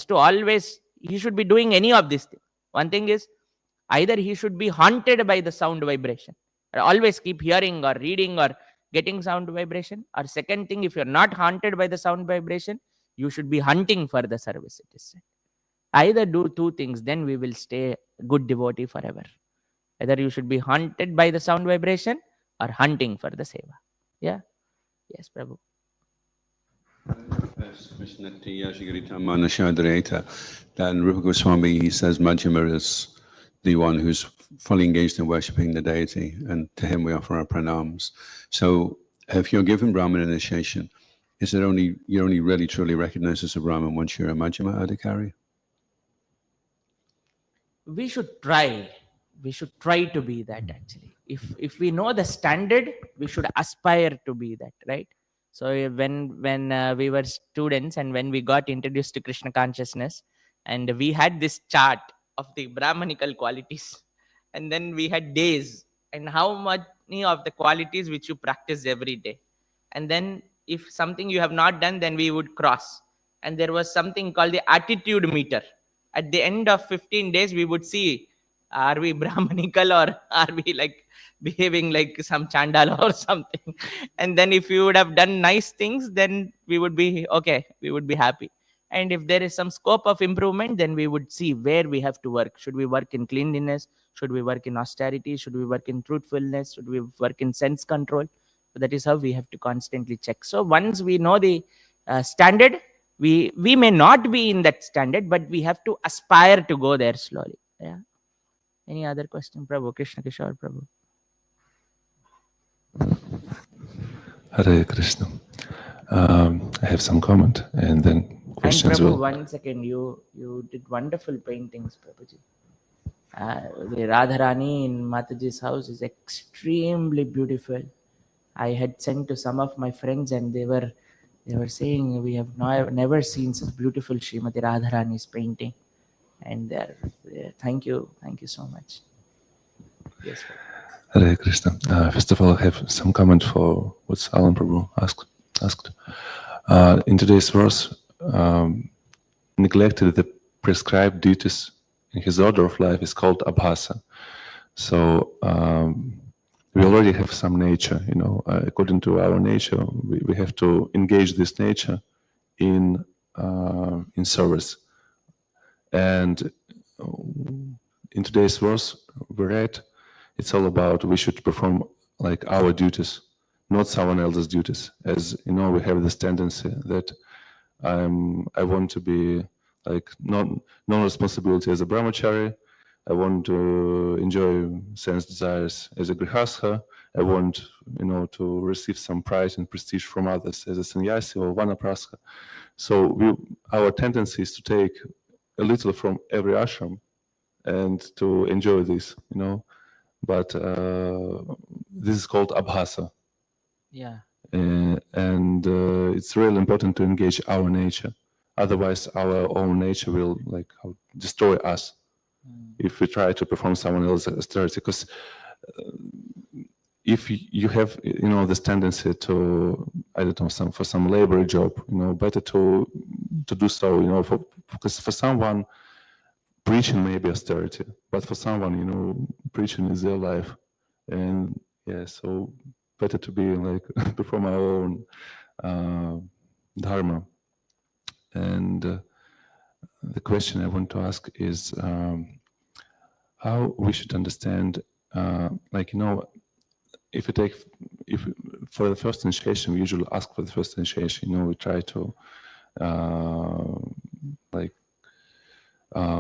to always, he should be doing any of these things. One thing is, either he should be haunted by the sound vibration, or always keep hearing or reading or getting sound vibration. Or second thing, if you're not haunted by the sound vibration, you should be hunting for the service, it is said. Either do two things, then we will stay good devotee forever. Either you should be haunted by the sound vibration or hunting for the seva. Yeah. Yes, Prabhu. Then Rupa Goswami, he says Majjhima is the one who's fully engaged in worshipping the deity, and to him we offer our pranams. So if you're given Brahmin initiation, is it you're only really truly recognized as a Brahmin once you're a Majjhima Adhikari? We should try to be that, actually. If we know the standard, we should aspire to be that, right? So when we were students and when we got introduced to Krishna consciousness, and we had this chart of the Brahmanical qualities, and then we had days and how many of the qualities which you practice every day, and then if something you have not done, then we would cross. And there was something called the attitude meter. At the end of 15 days, we would see, are we Brahmanical or are we like behaving like some Chandala or something? And then if you would have done nice things, then we would be okay, we would be happy. And if there is some scope of improvement, then we would see where we have to work. Should we work in cleanliness? Should we work in austerity? Should we work in truthfulness? Should we work in sense control? So that is how we have to constantly check. So once we know the standard, we may not be in that standard, but we have to aspire to go there slowly. Yeah. Any other question, Prabhu? Krishna Kishore, Prabhu. Hare Krishna. I have some comment and then questions. And Prabhu, 1 second, you did wonderful paintings, Prabhuji. The Radharani in Mataji's house is extremely beautiful. I had sent to some of my friends, and they were saying, we have never seen such beautiful Srimati Radharani's painting. And thank you so much. Yes, sir. Hare Krishna. First of all, I have some comment for what Alan Prabhu asked. In today's verse, neglected the prescribed duties in his order of life is called abhasa. So we already have some nature, according to our nature, we have to engage this nature in service. And in today's verse we read, it's all about we should perform like our duties, not someone else's duties. As you know, we have this tendency that I want to be like non-responsibility as a brahmachari. I want to enjoy sense desires as a grihastha. I want, to receive some pride and prestige from others as a sannyasi or vanaprastha. So our tendency is to take a little from every ashram and to enjoy this, But this is called abhasa. Yeah. And it's really important to engage our nature. Otherwise, our own nature will destroy us if we try to perform someone else's austerity. Because if you have, this tendency to, I don't know, for some labor job, better to do so, because for someone, preaching may be austerity, but for someone, preaching is their life. And yeah, so better to be perform our own dharma. And the question I want to ask is how we should understand, like, if for the first initiation, we usually ask for the first initiation, we try to, like,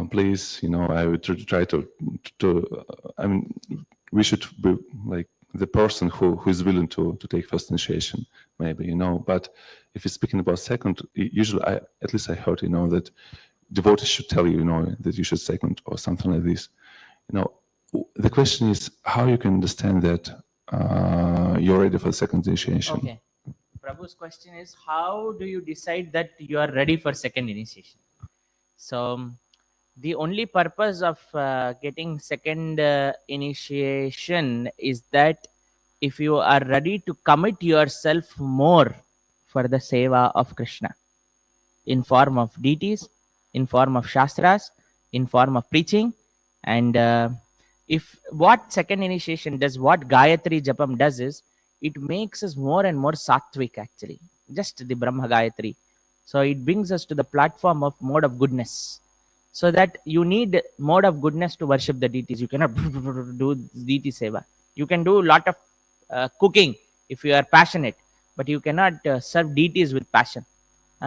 please, I would try to, I mean, we should be like the person who is willing to take first initiation, maybe, but if you're speaking about second, usually at least I heard, that devotees should tell you, that you should second or something like this. The question is how you can understand that you're ready for the second initiation. Okay. Prabhu's question is, how do you decide that you are ready for second initiation? So the only purpose of getting second initiation is that if you are ready to commit yourself more for the seva of Krishna in form of deities, in form of shastras, in form of preaching, and if what second initiation does, what Gayatri Japam does is, it makes us more and more sattvic actually, just the Brahma Gayatri. So it brings us to the platform of mode of goodness. So that you need mode of goodness to worship the deities. You cannot do deity seva. You can do a lot of cooking if you are passionate, but you cannot serve deities with passion.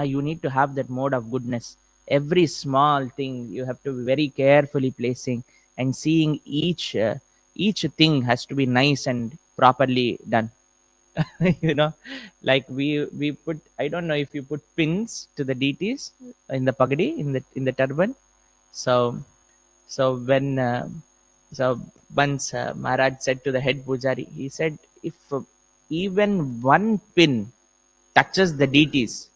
You need to have that mode of goodness. Every small thing you have to be very carefully placing and seeing each thing has to be nice and properly done. Like we put, I don't know if you put pins to the deities in the pagadi, in the turban. So when once Maharaj said to the head pujari, he said, if even one pin touches the deities,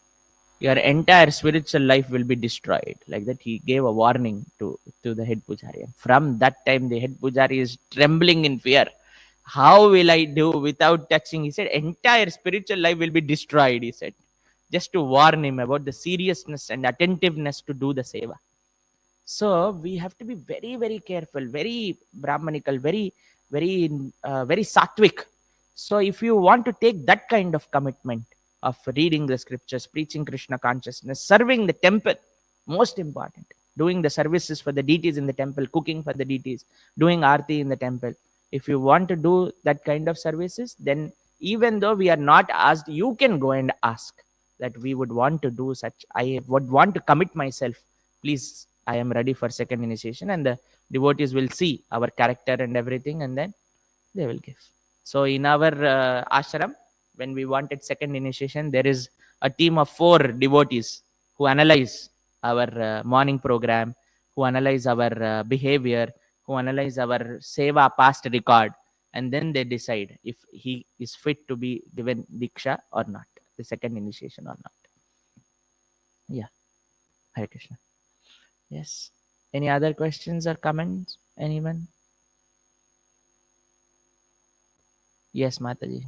your entire spiritual life will be destroyed. Like that, he gave a warning to the head pujari. And from that time, the head pujari is trembling in fear. How will I do without touching? He said, entire spiritual life will be destroyed, he said, just to warn him about the seriousness and attentiveness to do the seva. So we have to be very, very careful, very brahmanical, very, very, very sattvic. So if you want to take that kind of commitment of reading the scriptures, preaching Krishna consciousness, serving the temple, most important, doing the services for the deities in the temple, cooking for the deities, doing arti in the temple. If you want to do that kind of services, then even though we are not asked, you can go and ask that we would want to do such. I would want to commit myself. Please, I am ready for second initiation, and the devotees will see our character and everything, and then they will give. So in our ashram, when we wanted second initiation, there is a team of 4 devotees who analyze our morning program, who analyze our behavior, who analyze our seva past record, and then they decide if he is fit to be given diksha or not, the second initiation or not. Yeah. Hare Krishna. Yes. Any other questions or comments? Anyone? Yes, Mataji.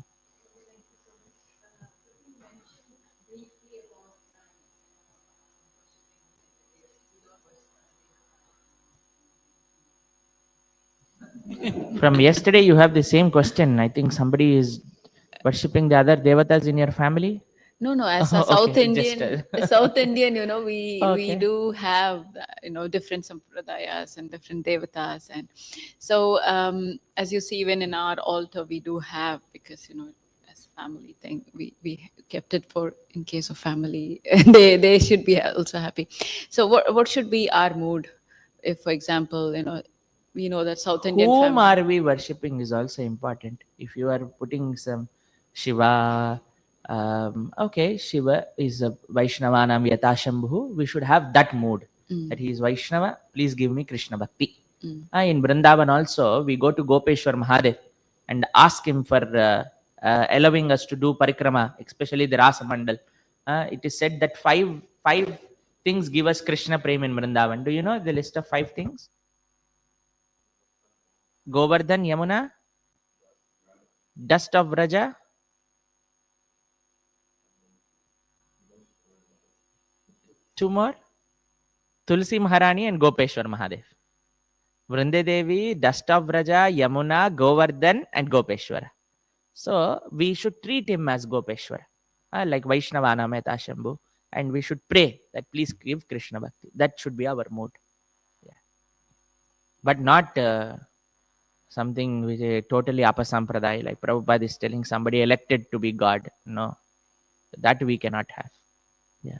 From yesterday, you have the same question. I think somebody is worshipping the other devatas in your family. No, as a Okay, South just, Indian, South Indian, we Okay. do have different sampradayas and different devatas, and so as you see, even in our altar, we do have, because as family thing, we kept it for in case of family, they should be also happy. So what should be our mood if, for example, we know that South Indian whom family. are we worshipping is also important. If you are putting some Shiva, okay, Shiva is a Vaishnavanam Yatashambhu, we should have that mood, that he is Vaishnava, please give me Krishna Bhakti. In Vrindavan also, we go to Gopeshwar Mahadev and ask him for allowing us to do parikrama, especially the Rasa Mandal. It is said that five things give us Krishna Prem in Vrindavan. Do you know the list of 5 things? Govardhan, Yamuna, dust of Vraja, two more, Tulsi Maharani and Gopeshwar Mahadev. Vrinde Devi, dust of Vraja, Yamuna, Govardhan and Gopeshwara. So we should treat him as Gopeshwara, like Vaishnavana Mehta Shambhu. and we should pray that please give Krishna bhakti. That should be our mood. Yeah. But not something which is totally apasampradaya, like Prabhupada is telling somebody elected to be God. No, that we cannot have. Yeah.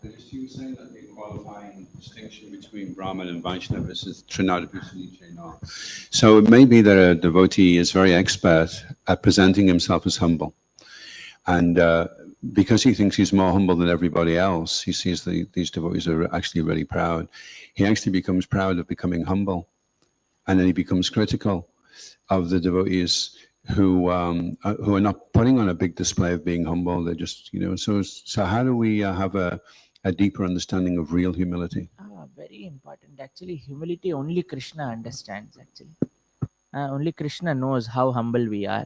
You were saying that the qualifying distinction between Brahman and Vaishnava is Trinadapusanichena. So it may be that a devotee is very expert at presenting himself as humble. And because he thinks he's more humble than everybody else, he sees these devotees are actually really proud. He actually becomes proud of becoming humble. And then he becomes critical of the devotees who are not putting on a big display of being humble. They're just, so how do we have a deeper understanding of real humility? Very important. Actually, humility only Krishna understands, actually. Only Krishna knows how humble we are.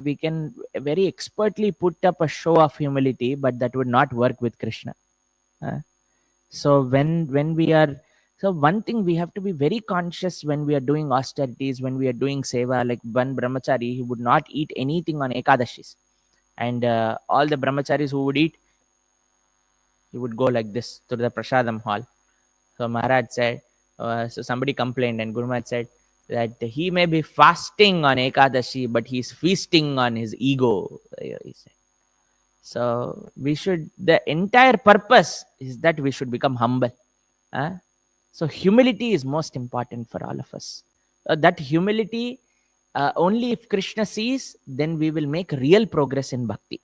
We can very expertly put up a show of humility, but that would not work with Krishna. So when we are, so one thing we have to be very conscious when we are doing austerities, when we are doing seva, like one brahmachari, he would not eat anything on Ekadashis. And all the brahmacharis who would eat, he would go like this to the prasadam hall. So Maharaj said, so somebody complained, and Guru Maharaj said that he may be fasting on Ekadashi, but he's feasting on his ego. He said. So we should, the entire purpose is that we should become humble. So humility is most important for all of us. That humility, only if Krishna sees, then we will make real progress in bhakti.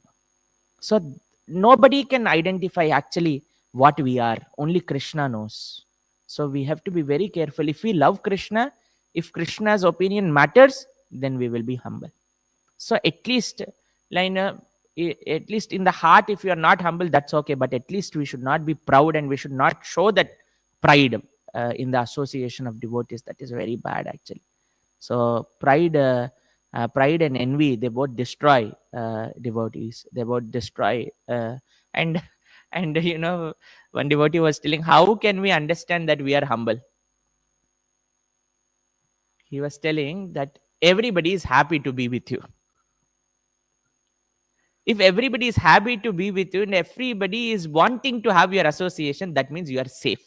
So nobody can identify actually what we are. Only Krishna knows. So we have to be very careful. If we love Krishna, if Krishna's opinion matters, then we will be humble. So at least, like, at least in the heart, if you are not humble, that's okay. But at least we should not be proud, and we should not show that pride in the association of devotees. That is very bad, actually. So pride and envy, they both destroy devotees. They both destroy and and one devotee was telling, how can we understand that we are humble? He was telling that everybody is happy to be with you. If everybody is happy to be with you and everybody is wanting to have your association, that means you are safe.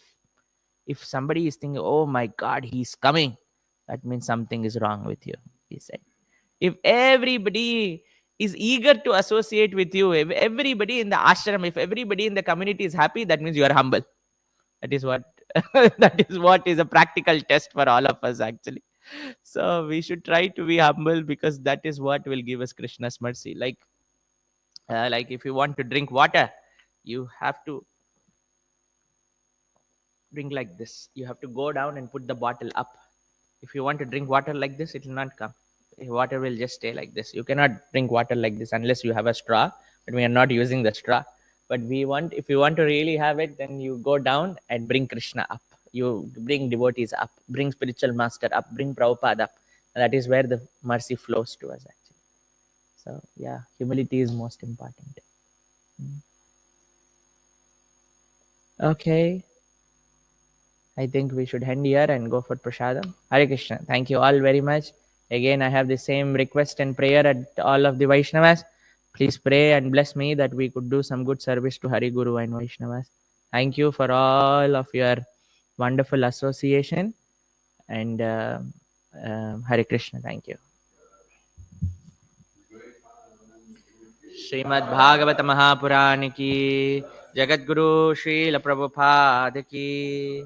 If somebody is thinking, oh my God, he's coming, that means something is wrong with you, he said. If everybody is eager to associate with you, if everybody in the ashram, if everybody in the community is happy, that means you are humble. That is what that is what is a practical test for all of us, actually. So we should try to be humble, because that is what will give us Krishna's mercy. Like if you want to drink water, you have to drink like this. You have to go down and put the bottle up. If you want to drink water like this, it will not come. Water will just stay like this. You cannot drink water like this unless you have a straw, but we are not using the straw. But if you want to really have it, then you go down and bring Krishna up. You bring devotees up, bring spiritual master up, bring Prabhupada up. And that is where the mercy flows to us, actually. So yeah, humility is most important. Okay. I think we should end here and go for prasadam. Hare Krishna. Thank you all very much. Again, I have the same request and prayer at all of the Vaishnavas. Please pray and bless me that we could do some good service to Hari Guru and Vaishnavas. Thank you for all of your wonderful association. And Hare Krishna. Thank you. Srimad Bhagavatam Mahapurana ki, Jagadguru Srila Prabhupada ki.